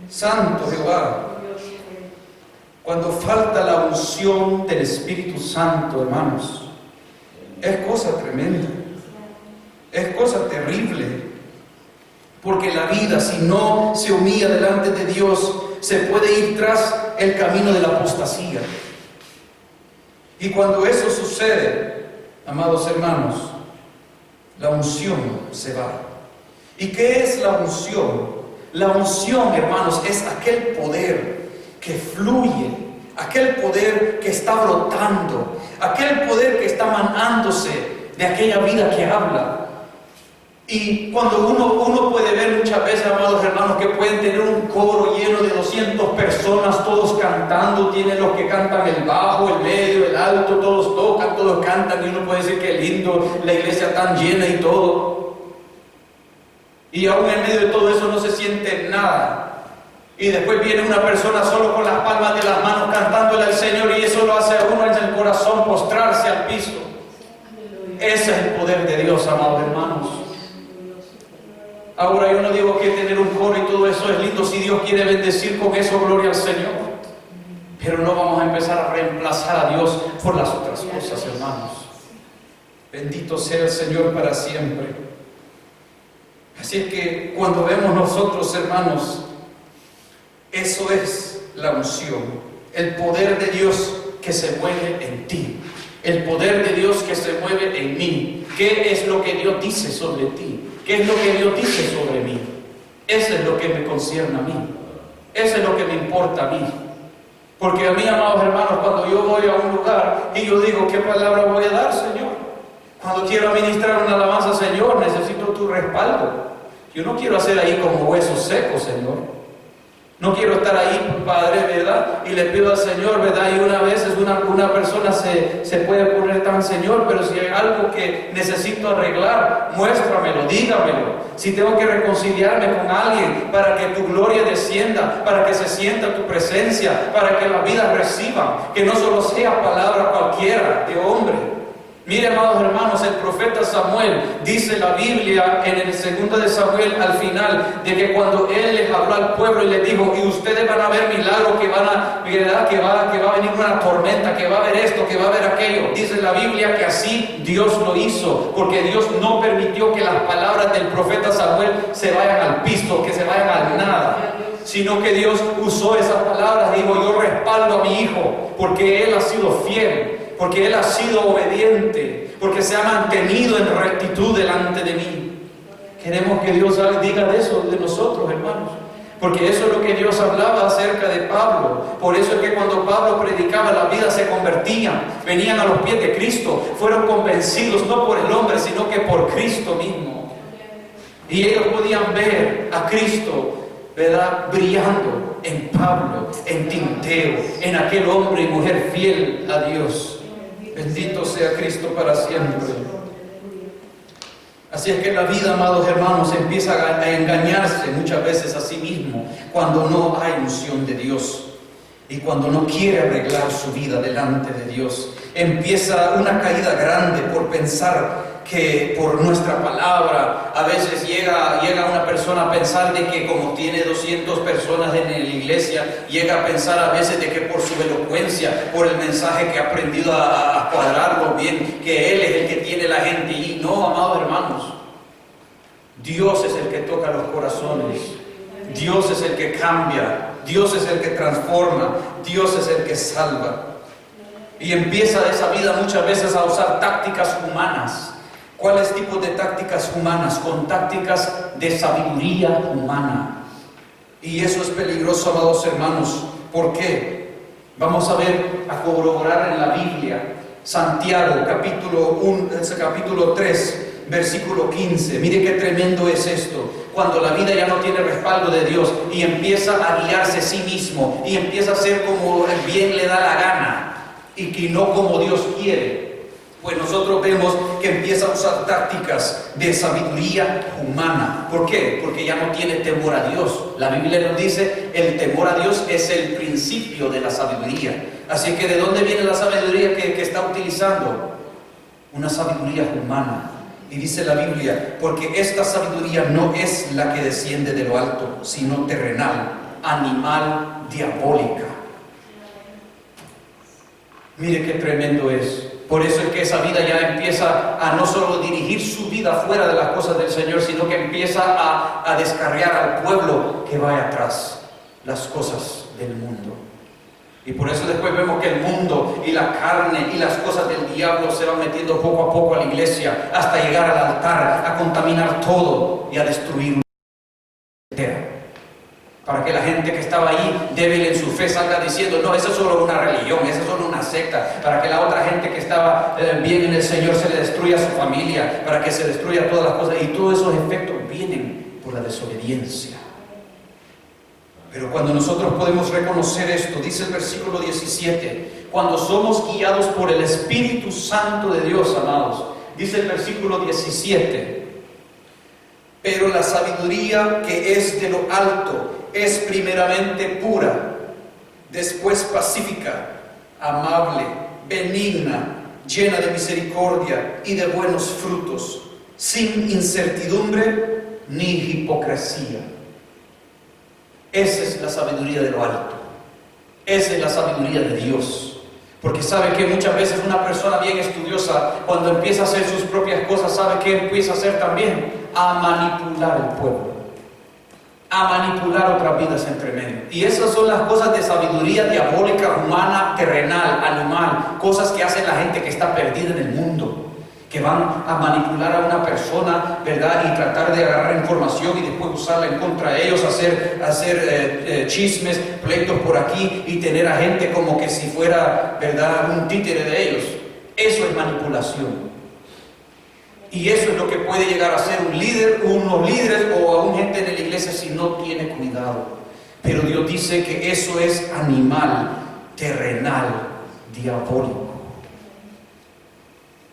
Santo Jehová. Cuando falta la unción del Espíritu Santo, hermanos, es cosa tremenda. Es cosa terrible. Porque la vida, si no se humilla delante de Dios, se puede ir tras el camino de la apostasía. Y cuando eso sucede, amados hermanos, la unción se va. ¿Y qué es la unción? La unción, hermanos, es aquel poder que fluye, aquel poder que está brotando, aquel poder que está manándose de aquella vida que habla. Y cuando uno puede ver muchas veces, amados hermanos, que pueden tener un coro lleno de 200 personas, todos cantando, tienen los que cantan el bajo, el medio, el alto, todos tocan, todos cantan, y uno puede decir que lindo, la iglesia tan llena y todo. Y aún en medio de todo eso no se siente nada. Y después viene una persona solo con las palmas de las manos cantándole al Señor, y eso lo hace a uno en el corazón postrarse al piso. Ese es el poder de Dios, amados hermanos. Ahora yo no digo que tener un coro y todo eso es lindo, si Dios quiere bendecir con eso, gloria al Señor. Pero no vamos a empezar a reemplazar a Dios por las otras cosas, hermanos. Bendito sea el Señor para siempre. Así es que cuando vemos nosotros, hermanos, eso es la unción. El poder de Dios que se mueve en ti. El poder de Dios que se mueve en mí. ¿Qué es lo que Dios dice sobre ti? ¿Qué es lo que Dios dice sobre mí? Eso es lo que me concierne a mí. Eso es lo que me importa a mí. Porque a mí, amados hermanos, cuando yo voy a un lugar y yo digo, ¿qué palabra voy a dar, Señor? Cuando quiero administrar una alabanza, Señor, necesito tu respaldo. Yo no quiero hacer ahí como huesos secos, Señor. No quiero estar ahí, Padre, ¿verdad? Y le pido al Señor, ¿verdad? Y una vez una persona se puede poner tan, Señor, pero si hay algo que necesito arreglar, muéstramelo, dígamelo. Si tengo que reconciliarme con alguien para que tu gloria descienda, para que se sienta tu presencia, para que las vidas reciban, que no solo sea palabra cualquiera de hombre. Mire, amados hermanos, el profeta Samuel, dice la Biblia en el 2 de Samuel al final, de que cuando él les habló al pueblo y les dijo, y ustedes van a ver milagros, que va a venir una tormenta, que va a haber esto, que va a haber aquello. Dice la Biblia que así Dios lo hizo, porque Dios no permitió que las palabras del profeta Samuel se vayan al piso, que se vayan al nada, sino que Dios usó esas palabras. Digo, yo respaldo a mi hijo, porque él ha sido fiel, porque él ha sido obediente, porque se ha mantenido en rectitud delante de mí. Queremos que Dios diga de eso de nosotros, hermanos, porque eso es lo que Dios hablaba acerca de Pablo. Por eso es que cuando Pablo predicaba, las vidas se convertían, venían a los pies de Cristo, fueron convencidos no por el hombre, sino que por Cristo mismo. Y ellos podían ver a Cristo, ¿verdad?, brillando en Pablo, en Timoteo, en aquel hombre y mujer fiel a Dios. Bendito sea Cristo para siempre. Así es que la vida, amados hermanos, empieza a engañarse muchas veces a sí mismo cuando no hay unción de Dios y cuando no quiere arreglar su vida delante de Dios. Empieza una caída grande por pensar que por nuestra palabra a veces llega una persona a pensar de que como tiene 200 personas en la iglesia, llega a pensar a veces de que por su elocuencia, por el mensaje que ha aprendido a cuadrarlo bien, que él es el que tiene la gente. Y no, amados hermanos, Dios es el que toca los corazones, Dios es el que cambia, Dios es el que transforma, Dios es el que salva. Y empieza esa vida muchas veces a usar tácticas humanas. ¿Cuáles tipos de tácticas humanas? Con tácticas de sabiduría humana. Y eso es peligroso, amados hermanos. ¿Por qué? Vamos a ver, a corroborar en la Biblia, Santiago, capítulo 3, versículo 15. Mire qué tremendo es esto. Cuando la vida ya no tiene respaldo de Dios y empieza a guiarse a sí mismo y empieza a hacer como el bien le da la gana y que no como Dios quiere. Pues nosotros vemos que empieza a usar tácticas de sabiduría humana. ¿Por qué? Porque ya no tiene temor a Dios. La Biblia nos dice, el temor a Dios es el principio de la sabiduría. Así que ¿de dónde viene la sabiduría que está utilizando? Una sabiduría humana. Y dice la Biblia, porque esta sabiduría no es la que desciende de lo alto, sino terrenal, animal, diabólica. Mire qué tremendo es. Por eso es que esa vida ya empieza a no solo dirigir su vida fuera de las cosas del Señor, sino que empieza a descarriar al pueblo que vaya atrás las cosas del mundo. Y por eso después vemos que el mundo y la carne y las cosas del diablo se van metiendo poco a poco a la iglesia hasta llegar al altar, a contaminar todo y a destruir una entera. Para que la gente que estaba ahí, débil en su fe, salga diciendo, no, eso es solo una religión, eso es solo una secta. Para que la otra gente que estaba bien en el Señor se le destruya a su familia, para que se destruya todas las cosas. Y todos esos efectos vienen por la desobediencia. Pero cuando nosotros podemos reconocer esto, dice el versículo 17, cuando somos guiados por el Espíritu Santo de Dios, amados, dice el versículo 17, pero la sabiduría que es de lo alto es primeramente pura, después pacífica, amable, benigna, llena de misericordia y de buenos frutos, sin incertidumbre ni hipocresía. Esa es la sabiduría de lo alto. Esa es la sabiduría de Dios. Porque sabe que muchas veces una persona bien estudiosa, cuando empieza a hacer sus propias cosas, sabe que empieza a hacer también a manipular el pueblo, a manipular otras vidas entre medio. Y esas son las cosas de sabiduría diabólica, humana, terrenal, animal, cosas que hace la gente que está perdida en el mundo, que van a manipular a una persona, ¿verdad? Y tratar de agarrar información y después usarla en contra de ellos, hacer chismes, pleitos por aquí y tener a gente como que si fuera, ¿verdad?, un títere de ellos. Eso es manipulación. Y eso es lo que puede llegar a ser un líder, unos líderes o a un gente en la iglesia si no tiene cuidado. Pero Dios dice que eso es animal, terrenal, diabólico.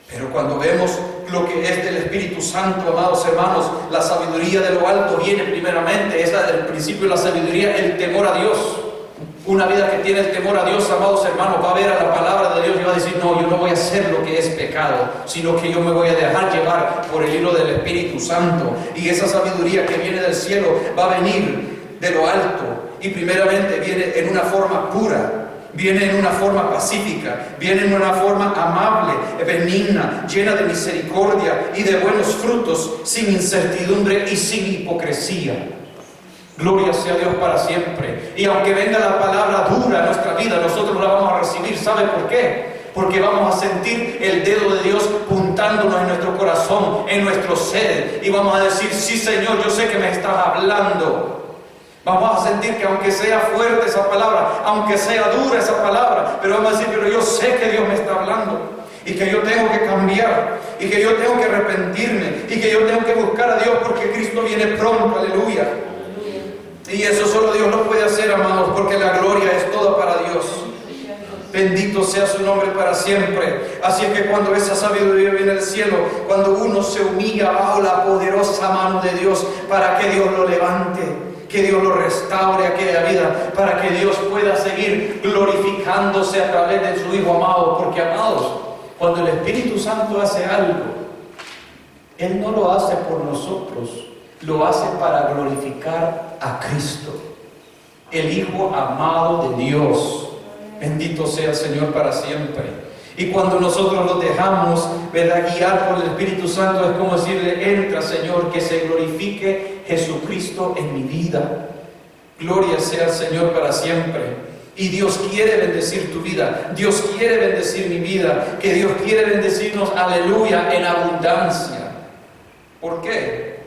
Pero cuando vemos lo que es del Espíritu Santo, amados hermanos, la sabiduría de lo alto viene primeramente, esa del principio de la sabiduría, el temor a Dios. Una vida que tiene el temor a Dios, amados hermanos, va a ver a la palabra de Dios y va a decir, no, yo no voy a hacer lo que es pecado, sino que yo me voy a dejar llevar por el hilo del Espíritu Santo. Y esa sabiduría que viene del cielo va a venir de lo alto y primeramente viene en una forma pura. Viene en una forma pacífica, viene en una forma amable, benigna, llena de misericordia y de buenos frutos, sin incertidumbre y sin hipocresía. Gloria sea a Dios para siempre. Y aunque venga la palabra dura a nuestra vida, nosotros la vamos a recibir. ¿Sabe por qué? Porque vamos a sentir el dedo de Dios puntándonos en nuestro corazón, en nuestro ser. Y vamos a decir, sí Señor, yo sé que me estás hablando. Vamos a sentir que aunque sea fuerte esa palabra, aunque sea dura esa palabra, pero vamos a decir, pero yo sé que Dios me está hablando y que yo tengo que cambiar y que yo tengo que arrepentirme y que yo tengo que buscar a Dios porque Cristo viene pronto, aleluya. Y eso solo Dios lo puede hacer, amados, porque la gloria es toda para Dios. Bendito sea su nombre para siempre. Así es que cuando esa sabiduría viene del cielo, cuando uno se humilla bajo la poderosa mano de Dios para que Dios lo levante, que Dios lo restaure a aquella vida, para que Dios pueda seguir glorificándose a través de su Hijo amado. Porque, amados, cuando el Espíritu Santo hace algo, Él no lo hace por nosotros, lo hace para glorificar a Cristo, el Hijo amado de Dios. Bendito sea el Señor para siempre. Y cuando nosotros lo dejamos, ¿verdad?, guiar por el Espíritu Santo, es como decirle: entra, Señor, que se glorifique Jesucristo en mi vida. Gloria sea al Señor para siempre. Y Dios quiere bendecir tu vida, Dios quiere bendecir mi vida, que Dios quiere bendecirnos, aleluya, en abundancia. ¿Por qué?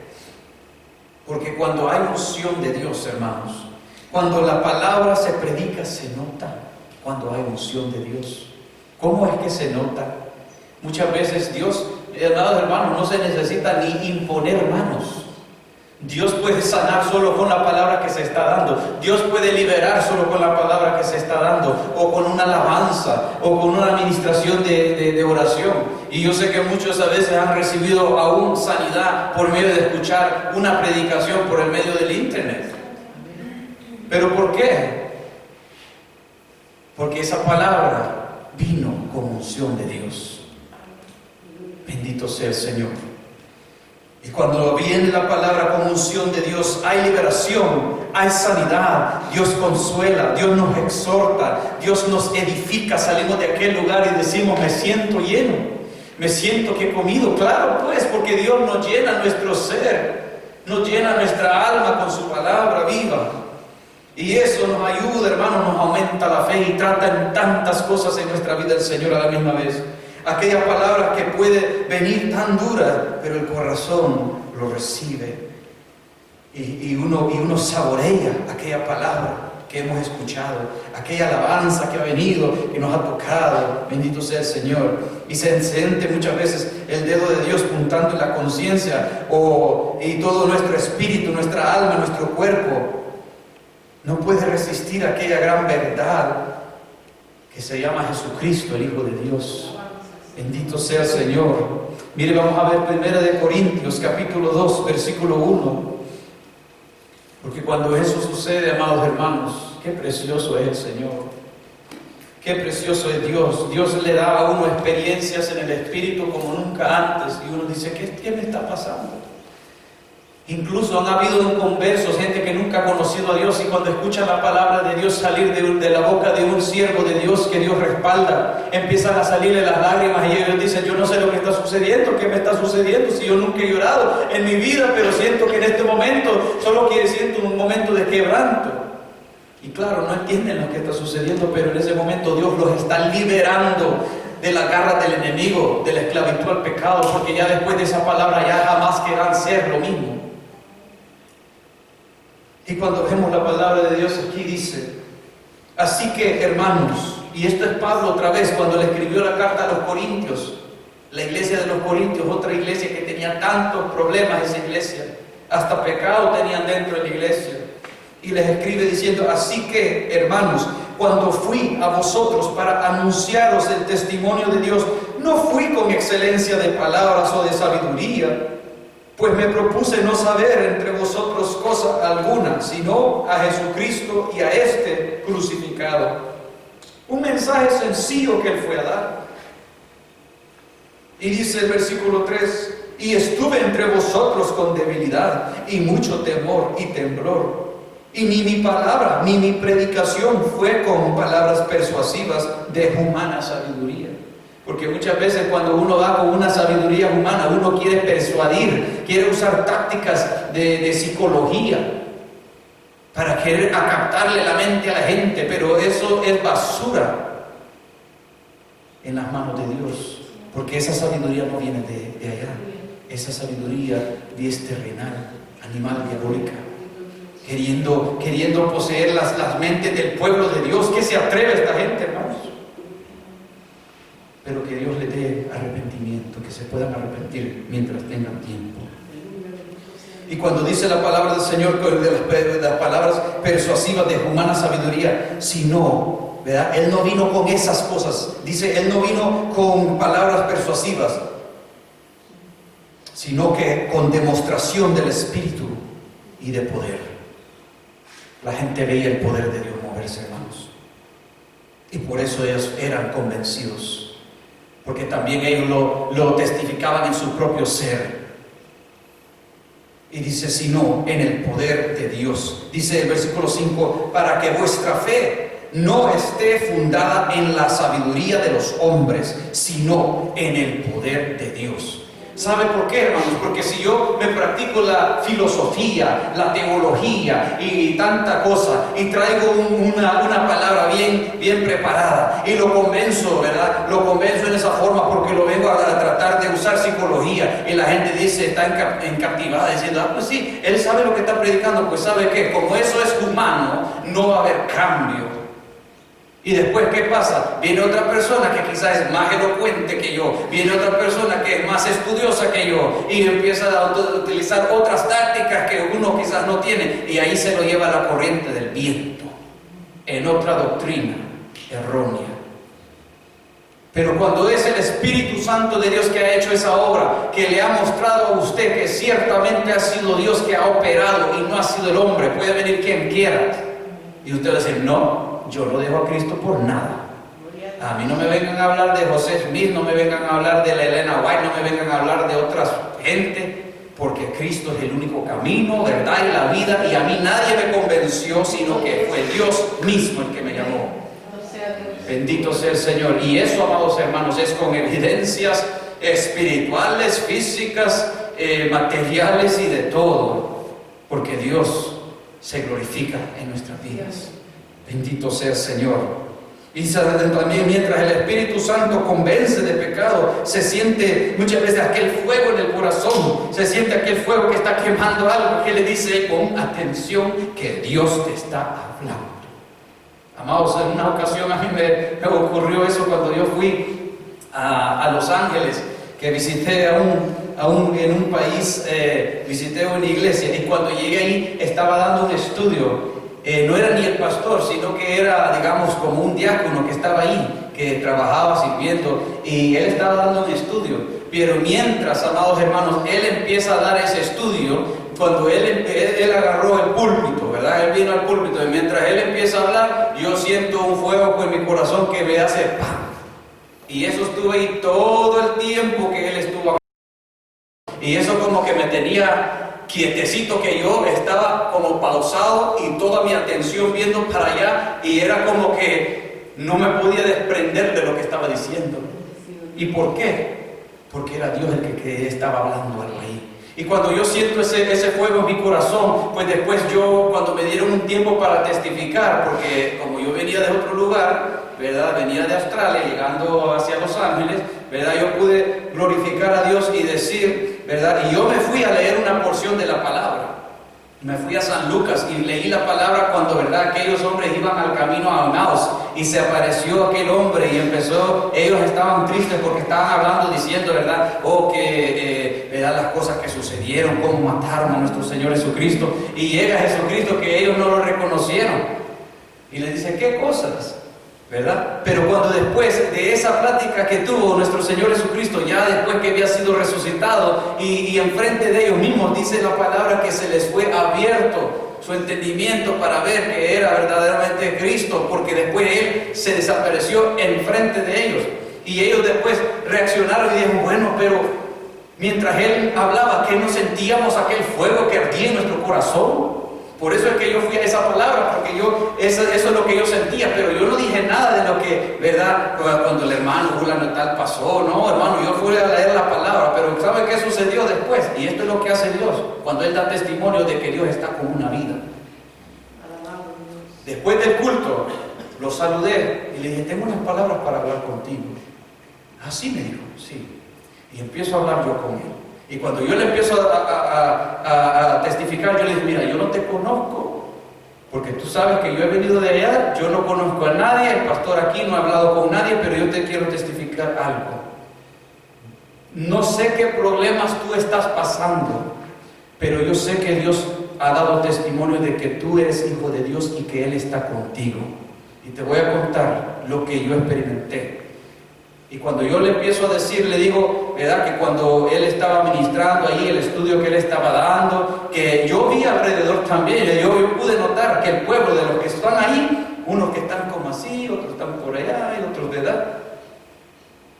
Porque cuando hay unción de Dios, hermanos, cuando la palabra se predica, se nota cuando hay unción de Dios. ¿Cómo es que se nota? Muchas veces Dios, hermanos, no se necesita ni imponer manos. Dios puede sanar solo con la palabra que se está dando. Dios puede liberar solo con la palabra que se está dando, o con una alabanza, o con una administración de oración. Y yo sé que muchos a veces han recibido aún sanidad por medio de escuchar una predicación por el medio del internet. ¿Pero por qué? Porque esa palabra vino con unción de Dios. Bendito sea el Señor. Y cuando viene la palabra con unción de Dios, hay liberación, hay sanidad. Dios consuela, Dios nos exhorta, Dios nos edifica. Salimos de aquel lugar y decimos: me siento lleno, me siento que he comido. Claro, pues, porque Dios nos llena nuestro ser, nos llena nuestra alma con su palabra viva. Y eso nos ayuda, hermanos, nos aumenta la fe y trata en tantas cosas en nuestra vida el Señor a la misma vez. Aquellas palabras que puede venir tan duras, pero el corazón lo recibe. Y uno saborea aquella palabra que hemos escuchado, aquella alabanza que ha venido, que nos ha tocado. Bendito sea el Señor. Y se siente muchas veces el dedo de Dios puntando en la conciencia, y todo nuestro espíritu, nuestra alma, nuestro cuerpo no puede resistir aquella gran verdad que se llama Jesucristo, el Hijo de Dios. Bendito sea el Señor. Mire, vamos a ver 1 Corintios capítulo 2, versículo 1. Porque cuando eso sucede, amados hermanos, qué precioso es el Señor. Qué precioso es Dios. Dios le da a uno experiencias en el Espíritu como nunca antes. Y uno dice: ¿qué me está pasando? Incluso han habido conversos, gente que nunca ha conocido a Dios, y cuando escuchan la palabra de Dios salir de la boca de un siervo de Dios que Dios respalda, empiezan a salirle las lágrimas y ellos dicen: yo no sé lo que está sucediendo, ¿qué me está sucediendo? Si yo nunca he llorado en mi vida, pero siento que en este momento solo siento un momento de quebranto. Y claro, no entienden lo que está sucediendo, pero en ese momento Dios los está liberando de la garra del enemigo, de la esclavitud al pecado, porque ya después de esa palabra ya jamás querrán ser lo mismo. Y cuando vemos la palabra de Dios aquí dice: así que, hermanos, y esto es Pablo otra vez cuando le escribió la carta a los Corintios, la iglesia de los Corintios, otra iglesia que tenía tantos problemas, esa iglesia, hasta pecado tenían dentro de la iglesia, y les escribe diciendo: así que, hermanos, cuando fui a vosotros para anunciaros el testimonio de Dios, no fui con excelencia de palabras o de sabiduría, pues me propuse no saber entre vosotros cosa alguna, sino a Jesucristo y a este crucificado. Un mensaje sencillo que Él fue a dar. Y dice el versículo 3: y estuve entre vosotros con debilidad y mucho temor y temblor. Y ni mi palabra ni mi predicación fue con palabras persuasivas de humana sabiduría. Porque muchas veces cuando uno va con una sabiduría humana, uno quiere persuadir, quiere usar tácticas de psicología para querer captarle la mente a la gente, pero eso es basura en las manos de Dios, porque esa sabiduría no viene de allá. Esa sabiduría es terrenal, animal, diabólica, queriendo poseer las mentes del pueblo de Dios. ¿Qué se atreve esta gente, hermanos? Pero que Dios les dé arrepentimiento, que se puedan arrepentir mientras tengan tiempo. Y cuando dice la palabra del Señor, de las palabras persuasivas de humana sabiduría, sino, ¿verdad? Él no vino con esas cosas. Dice, Él no vino con palabras persuasivas, sino que con demostración del Espíritu y de poder. La gente veía el poder de Dios moverse, hermanos. Y por eso ellos eran convencidos. Porque también ellos lo testificaban en su propio ser. Y dice, sino en el poder de Dios. Dice el versículo 5, para que vuestra fe no esté fundada en la sabiduría de los hombres, sino en el poder de Dios. ¿Sabe por qué, hermanos? Porque si yo me practico la filosofía, la teología y tanta cosa, y traigo una palabra bien preparada, y lo convenzo, ¿verdad? Lo convenzo en esa forma porque lo vengo a tratar de usar psicología, y la gente dice, está encaptivada, diciendo, pues sí, él sabe lo que está predicando. Pues sabe que como eso es humano, no va a haber cambio. Y después, ¿qué pasa? Viene otra persona que quizás es más elocuente que yo, viene otra persona que es más estudiosa que yo, y empieza a utilizar otras tácticas que uno quizás no tiene, y ahí se lo lleva la corriente del viento, en otra doctrina errónea. Pero cuando es el Espíritu Santo de Dios que ha hecho esa obra, que le ha mostrado a usted que ciertamente ha sido Dios que ha operado y no ha sido el hombre, puede venir quien quiera, y usted va a decir, no, yo no dejo a Cristo por nada. A mí no me vengan a hablar de José Smith, no me vengan a hablar de la Elena White, no me vengan a hablar de otras gente, porque Cristo es el único camino, verdad y la vida, y a mí nadie me convenció, sino que fue Dios mismo el que me llamó. Bendito sea el Señor. Y eso, amados hermanos, es con evidencias espirituales, físicas, materiales y de todo, porque Dios se glorifica en nuestras vidas. Bendito sea el Señor. Y también mientras el Espíritu Santo convence de pecado, se siente muchas veces aquel fuego en el corazón, se siente aquel fuego que está quemando algo, que le dice con atención que Dios te está hablando. Amados, en una ocasión a mí me ocurrió eso cuando yo fui a Los Ángeles, que visité en un país, visité una iglesia, y cuando llegué ahí estaba dando un estudio. No era ni el pastor, sino que era, digamos, como un diácono que estaba ahí, que trabajaba sirviendo, y él estaba dando un estudio. Pero mientras, amados hermanos, él empieza a dar ese estudio, cuando él agarró el púlpito, ¿verdad? Él vino al púlpito, y mientras él empieza a hablar, yo siento un fuego en mi corazón que me hace ¡pam! Y eso estuvo ahí todo el tiempo que él estuvo hablando. Y eso como que me tenía quietecito, que yo estaba como pausado y toda mi atención viendo para allá, y era como que no me podía desprender de lo que estaba diciendo. ¿Y por qué? Porque era Dios el que estaba hablando algo ahí. Y cuando yo siento ese fuego en mi corazón, pues después cuando me dieron un tiempo para testificar, porque como yo venía de otro lugar, ¿verdad? Venía de Australia, llegando hacia Los Ángeles, ¿verdad? Yo pude glorificar a Dios y decir, ¿verdad? Y yo me fui a leer una porción de la palabra. Me fui a San Lucas y leí la palabra cuando, ¿verdad?, aquellos hombres iban al camino a Emaús, y se apareció aquel hombre y ellos estaban tristes porque estaban hablando, diciendo, ¿verdad?, ¿verdad?, las cosas que sucedieron, cómo mataron a nuestro Señor Jesucristo, y llega Jesucristo que ellos no lo reconocieron, y les dice, ¿qué cosas? ¿Verdad? Pero cuando después de esa plática que tuvo nuestro Señor Jesucristo, ya después que había sido resucitado, y enfrente de ellos mismos, dice la palabra que se les fue abierto su entendimiento para ver que era verdaderamente Cristo, porque después Él se desapareció enfrente de ellos, y ellos después reaccionaron y dijeron, bueno, pero mientras Él hablaba, ¿qué no sentíamos aquel fuego que ardía en nuestro corazón? Por eso es que yo fui a esa palabra, porque eso es lo que yo sentía, pero yo no dije nada de lo que, ¿verdad?, cuando el hermano fulano tal pasó. No, hermano, yo fui a leer la palabra, pero ¿sabe qué sucedió después? Y esto es lo que hace Dios, cuando Él da testimonio de que Dios está con una vida. Después del culto, lo saludé y le dije, tengo unas palabras para hablar contigo. Así me dijo, sí. Y empiezo a hablar yo con él. Y cuando yo le empiezo a testificar, yo le dije, mira, yo no te conozco, porque tú sabes que yo he venido de allá, yo no conozco a nadie, el pastor aquí no ha hablado con nadie, pero yo te quiero testificar algo. No sé qué problemas tú estás pasando, pero yo sé que Dios ha dado testimonio de que tú eres hijo de Dios y que Él está contigo. Y te voy a contar lo que yo experimenté. Y cuando yo le empiezo a decir, le digo, ¿verdad?, que cuando él estaba ministrando ahí, el estudio que él estaba dando, que yo vi alrededor también, yo pude notar que el pueblo de los que están ahí, unos que están como así, otros están por allá, y otros de edad,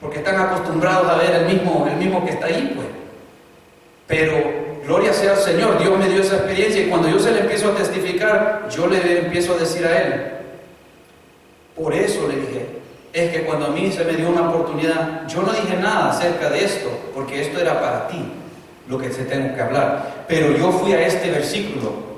porque están acostumbrados a ver el mismo que está ahí, pues. Pero gloria sea al Señor, Dios me dio esa experiencia, y cuando yo se le empiezo a testificar, yo le empiezo a decir a él, por eso le dije, es que cuando a mí se me dio una oportunidad, yo no dije nada acerca de esto, porque esto era para ti, lo que se tengo que hablar, pero yo fui a este versículo,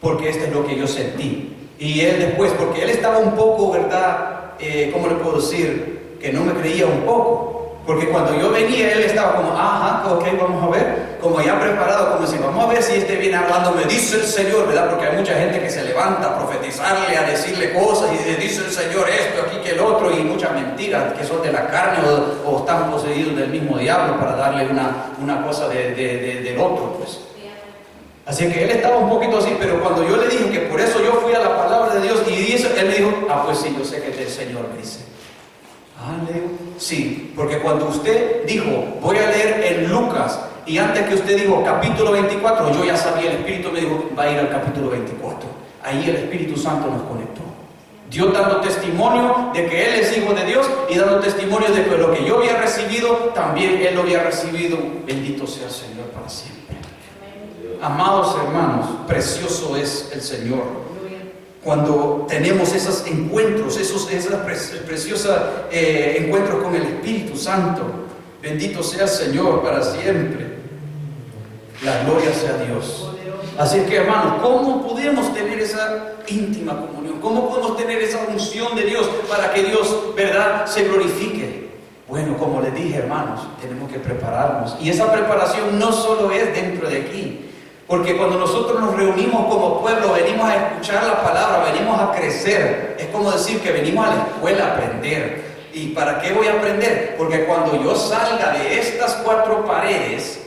porque este es lo que yo sentí. Y él después, porque él estaba un poco, ¿verdad? ¿Cómo le puedo decir? Que no me creía un poco. Porque cuando yo venía, él estaba como, ajá, ok, vamos a ver. Como ya preparado, como si vamos a ver si este viene hablando, me dice el Señor, ¿verdad? Porque hay mucha gente que se levanta a profetizarle, a decirle cosas, y le dice el Señor esto, aquí que el otro, y muchas mentiras que son de la carne o están poseídos del mismo diablo para darle una cosa del otro, pues. Así que él estaba un poquito así, pero cuando yo le dije que por eso yo fui a la palabra de Dios, y él me dijo, pues sí, yo sé que es del Señor, me dice. Le digo, sí, porque cuando usted dijo, voy a leer en Lucas, y antes que usted dijo capítulo 24, yo ya sabía, el Espíritu me dijo, va a ir al capítulo 24. Ahí el Espíritu Santo nos conectó. Dios dando testimonio de que Él es hijo de Dios, y dando testimonio de que lo que yo había recibido, también Él lo había recibido. Bendito sea el Señor para siempre. Amados hermanos, precioso es el Señor. Cuando tenemos esos encuentros, esos preciosos encuentros con el Espíritu Santo, bendito sea el Señor para siempre. La gloria sea a Dios. Así que, hermanos, ¿cómo podemos tener esa íntima comunión? ¿Cómo podemos tener esa unción de Dios para que Dios, verdad, se glorifique? Bueno, como les dije, hermanos, tenemos que prepararnos. Y esa preparación no solo es dentro de aquí. Porque cuando nosotros nos reunimos como pueblo, venimos a escuchar la palabra, venimos a crecer. Es como decir que venimos a la escuela a aprender. ¿Y para qué voy a aprender? Porque cuando yo salga de estas 4 paredes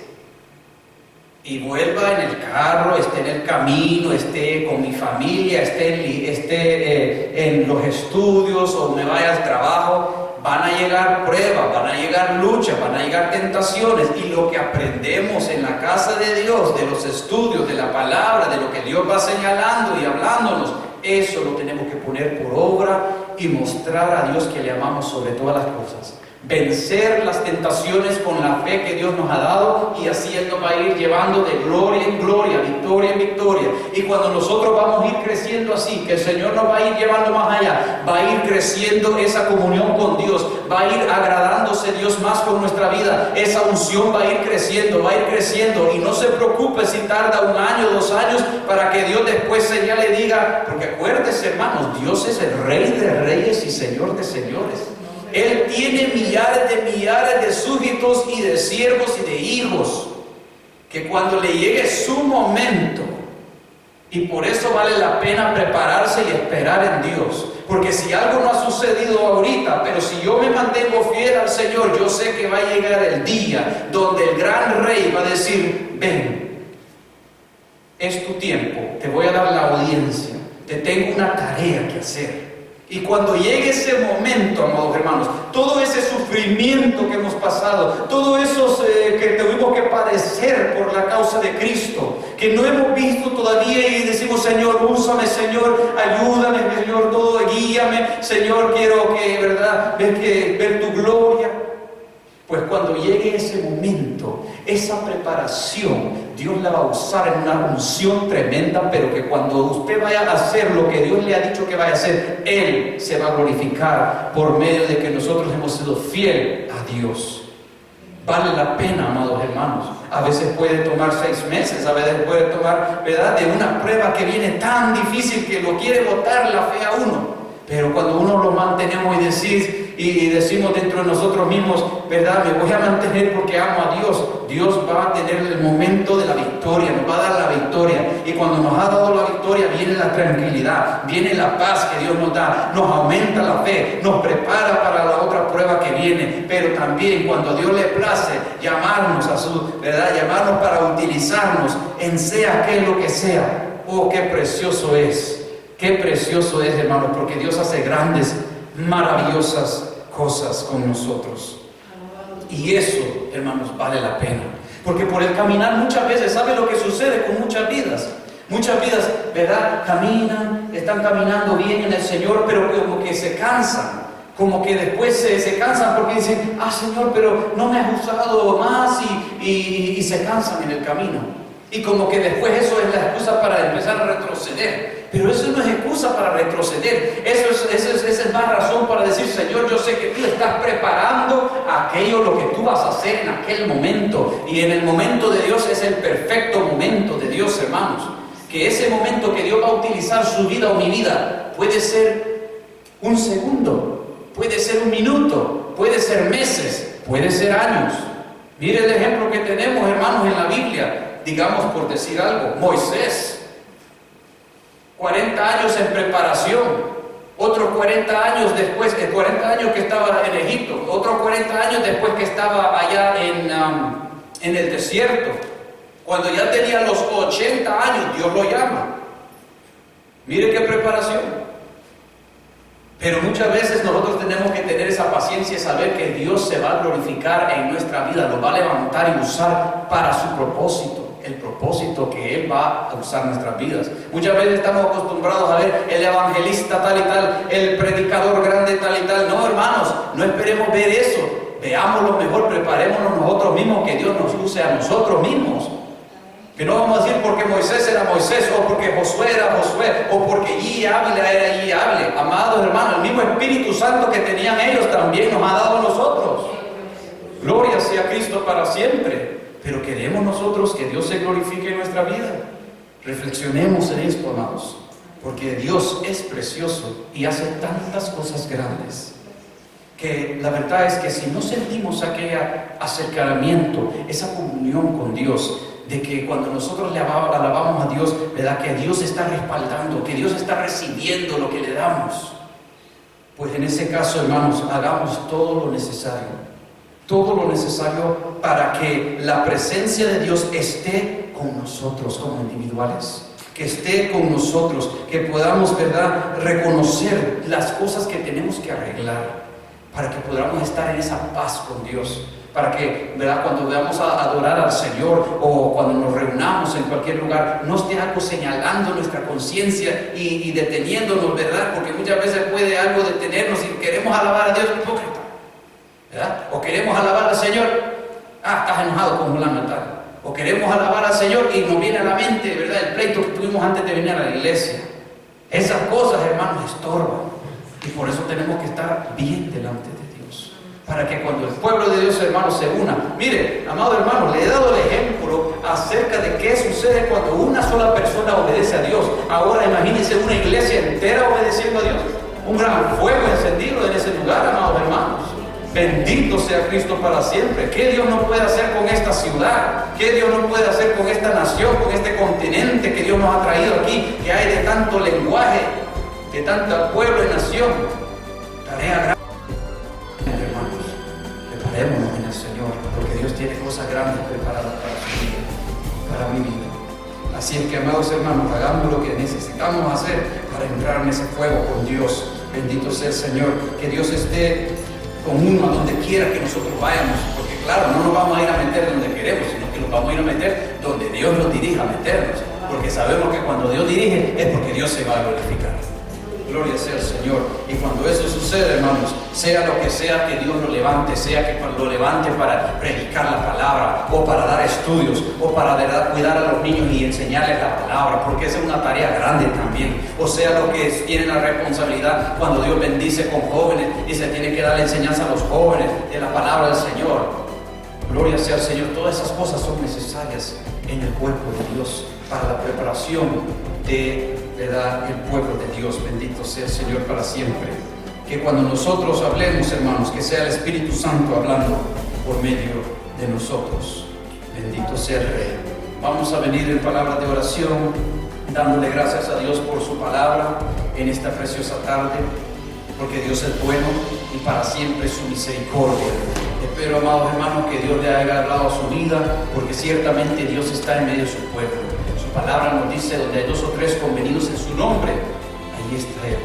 y vuelva en el carro, esté en el camino, esté con mi familia, esté en los estudios o me vaya al trabajo, van a llegar pruebas, van a llegar luchas, van a llegar tentaciones, y lo que aprendemos en la casa de Dios, de los estudios, de la palabra, de lo que Dios va señalando y hablándonos, eso lo tenemos que poner por obra y mostrar a Dios que le amamos sobre todas las cosas. Vencer las tentaciones con la fe que Dios nos ha dado, y así Él nos va a ir llevando de gloria en gloria, victoria en victoria. Y cuando nosotros vamos a ir creciendo así, que el Señor nos va a ir llevando más allá, va a ir creciendo esa comunión con Dios, va a ir agradándose Dios más con nuestra vida, esa unción va a ir creciendo, y no se preocupe si tarda 1 año, 2 años, para que Dios después ya le diga, porque acuérdese, hermanos, Dios es el Rey de reyes y Señor de señores. Él tiene millares de súbditos y de siervos y de hijos, que cuando le llegue su momento, y por eso vale la pena prepararse y esperar en Dios, porque si algo no ha sucedido ahorita, pero si yo me mantengo fiel al Señor, yo sé que va a llegar el día donde el gran Rey va a decir, ven, es tu tiempo, te voy a dar la audiencia, te tengo una tarea que hacer. Y cuando llegue ese momento, amados hermanos, todo ese sufrimiento que hemos pasado, todo eso que tuvimos que padecer por la causa de Cristo, que no hemos visto todavía, y decimos, Señor, úsame, Señor, ayúdame, Señor, todo, guíame, Señor, quiero que, verdad, ver tu gloria. Pues cuando llegue ese momento, esa preparación, Dios la va a usar en una unción tremenda, pero que cuando usted vaya a hacer lo que Dios le ha dicho que vaya a hacer, Él se va a glorificar por medio de que nosotros hemos sido fieles a Dios. Vale la pena, amados hermanos. A veces puede tomar 6 meses, a veces puede tomar, ¿verdad?, de una prueba que viene tan difícil que lo quiere botar la fe a uno. Pero cuando uno lo mantenemos y decimos dentro de nosotros mismos, ¿verdad?, me voy a mantener porque amo a Dios, Dios va a tener el momento de la victoria, nos va a dar la victoria. Y cuando nos ha dado la victoria, viene la tranquilidad, viene la paz que Dios nos da, nos aumenta la fe, nos prepara para la otra prueba que viene. Pero también cuando Dios le place llamarnos a su, ¿verdad?, llamarnos para utilizarnos en sea que lo que sea. Oh, qué precioso es. Qué precioso es, hermanos, porque Dios hace grandes, maravillosas cosas con nosotros. Y eso, hermanos, vale la pena. Porque por el caminar muchas veces, ¿sabe lo que sucede con muchas vidas? Muchas vidas, ¿verdad?, caminan, están caminando bien en el Señor, pero como que se cansan. Como que después se cansan porque dicen, Señor, pero no me has usado más, y se cansan en el camino. Y como que después eso es la excusa para empezar a retroceder. Pero eso no es excusa para retroceder. Esa es más razón para decir, Señor, yo sé que tú estás preparando aquello, lo que tú vas a hacer en aquel momento. Y en el momento de Dios es el perfecto momento de Dios, hermanos. Que ese momento que Dios va a utilizar su vida o mi vida puede ser un segundo. Puede ser un minuto, puede ser meses, puede ser años. Mire el ejemplo que tenemos, hermanos, en la Biblia. Digamos, por decir algo, Moisés, 40 años en preparación, otros 40 años después, 40 años que estaba en Egipto, otros 40 años después que estaba allá en el desierto. Cuando ya tenía los 80 años, Dios lo llama. Mire qué preparación. Pero muchas veces nosotros tenemos que tener esa paciencia y saber que Dios se va a glorificar en nuestra vida, nos va a levantar y usar para su propósito, el propósito que Él va a usar en nuestras vidas. Muchas veces estamos acostumbrados a ver el evangelista tal y tal, el predicador grande tal y tal. No, hermanos, no esperemos ver eso. Veámoslo mejor, preparémonos nosotros mismos, que Dios nos use a nosotros mismos. Que no vamos a decir porque Moisés era Moisés, o porque Josué era Josué, o porque Yi Ávila era Yi Ávila. Amados hermanos, el mismo Espíritu Santo que tenían ellos también nos ha dado a nosotros. Gloria sea a Cristo para siempre. Pero queremos nosotros que Dios se glorifique en nuestra vida. Reflexionemos en esto, amados, porque Dios es precioso y hace tantas cosas grandes, que la verdad es que si no sentimos aquel acercamiento, esa comunión con Dios, de que cuando nosotros le alabamos a Dios, ¿verdad? Que Dios está respaldando, que Dios está recibiendo lo que le damos. Pues en ese caso, hermanos, hagamos todo lo necesario para que la presencia de Dios esté con nosotros como individuales, que esté con nosotros, que podamos, ¿verdad?, reconocer las cosas que tenemos que arreglar, para que podamos estar en esa paz con Dios. Para que, ¿verdad?, cuando vamos a adorar al Señor o cuando nos reunamos en cualquier lugar, no esté algo señalando nuestra conciencia y deteniéndonos, ¿verdad? Porque muchas veces puede algo detenernos y queremos alabar a Dios, hipócrita, ¿verdad? O queremos alabar al Señor, estás enojado con fulano y tal. O queremos alabar al Señor y nos viene a la mente, ¿verdad?, el pleito que tuvimos antes de venir a la iglesia. Esas cosas, hermanos, estorban. Y por eso tenemos que estar bien delante de Dios, para que cuando el pueblo de Dios, hermanos, se una. Mire, amado hermano, le he dado el ejemplo acerca de qué sucede cuando una sola persona obedece a Dios. Ahora imagínense una iglesia entera obedeciendo a Dios. Un gran fuego encendido en ese lugar, amados hermanos. Bendito sea Cristo para siempre. ¿Qué Dios no puede hacer con esta ciudad? ¿Qué Dios no puede hacer con esta nación, con este continente que Dios nos ha traído aquí, que hay de tanto lenguaje, de tanto pueblo y nación? Tarea grande, hermanos. Preparémonos en el Señor, porque Dios tiene cosas grandes preparadas para su vida, para mi vida. Así es que, amados hermanos, hagamos lo que necesitamos hacer para entrar en ese fuego con Dios. Bendito sea el Señor. Que Dios esté con uno a donde quiera que nosotros vayamos, porque claro, no nos vamos a ir a meter donde queremos, sino que nos vamos a ir a meter donde Dios nos dirija a meternos, porque sabemos que cuando Dios dirige es porque Dios se va a glorificar. Gloria sea el Señor. Y cuando eso sucede, hermanos, sea lo que sea que Dios lo levante, sea que lo levante para predicar la palabra, o para dar estudios, o para cuidar a los niños y enseñarles la palabra, porque esa es una tarea grande también. O sea, lo que tiene la responsabilidad cuando Dios bendice con jóvenes y se tiene que dar la enseñanza a los jóvenes de la palabra del Señor. Gloria sea al Señor. Todas esas cosas son necesarias en el cuerpo de Dios para la preparación de ¿verdad?, el pueblo de Dios. Bendito sea el Señor para siempre. Que cuando nosotros hablemos, hermanos, que sea el Espíritu Santo hablando por medio de nosotros. Bendito sea el Rey. Vamos a venir en palabras de oración, dándole gracias a Dios por su palabra en esta preciosa tarde, porque Dios es bueno y para siempre su misericordia. Espero, amados hermanos, que Dios le haya hablado a su vida, porque ciertamente Dios está en medio de su pueblo. Su palabra nos dice: donde hay 2 o 3 convenidos en su nombre, ahí está Él,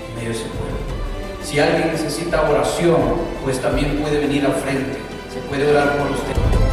en medio de su pueblo. Si alguien necesita oración, pues también puede venir al frente. Se puede orar por usted.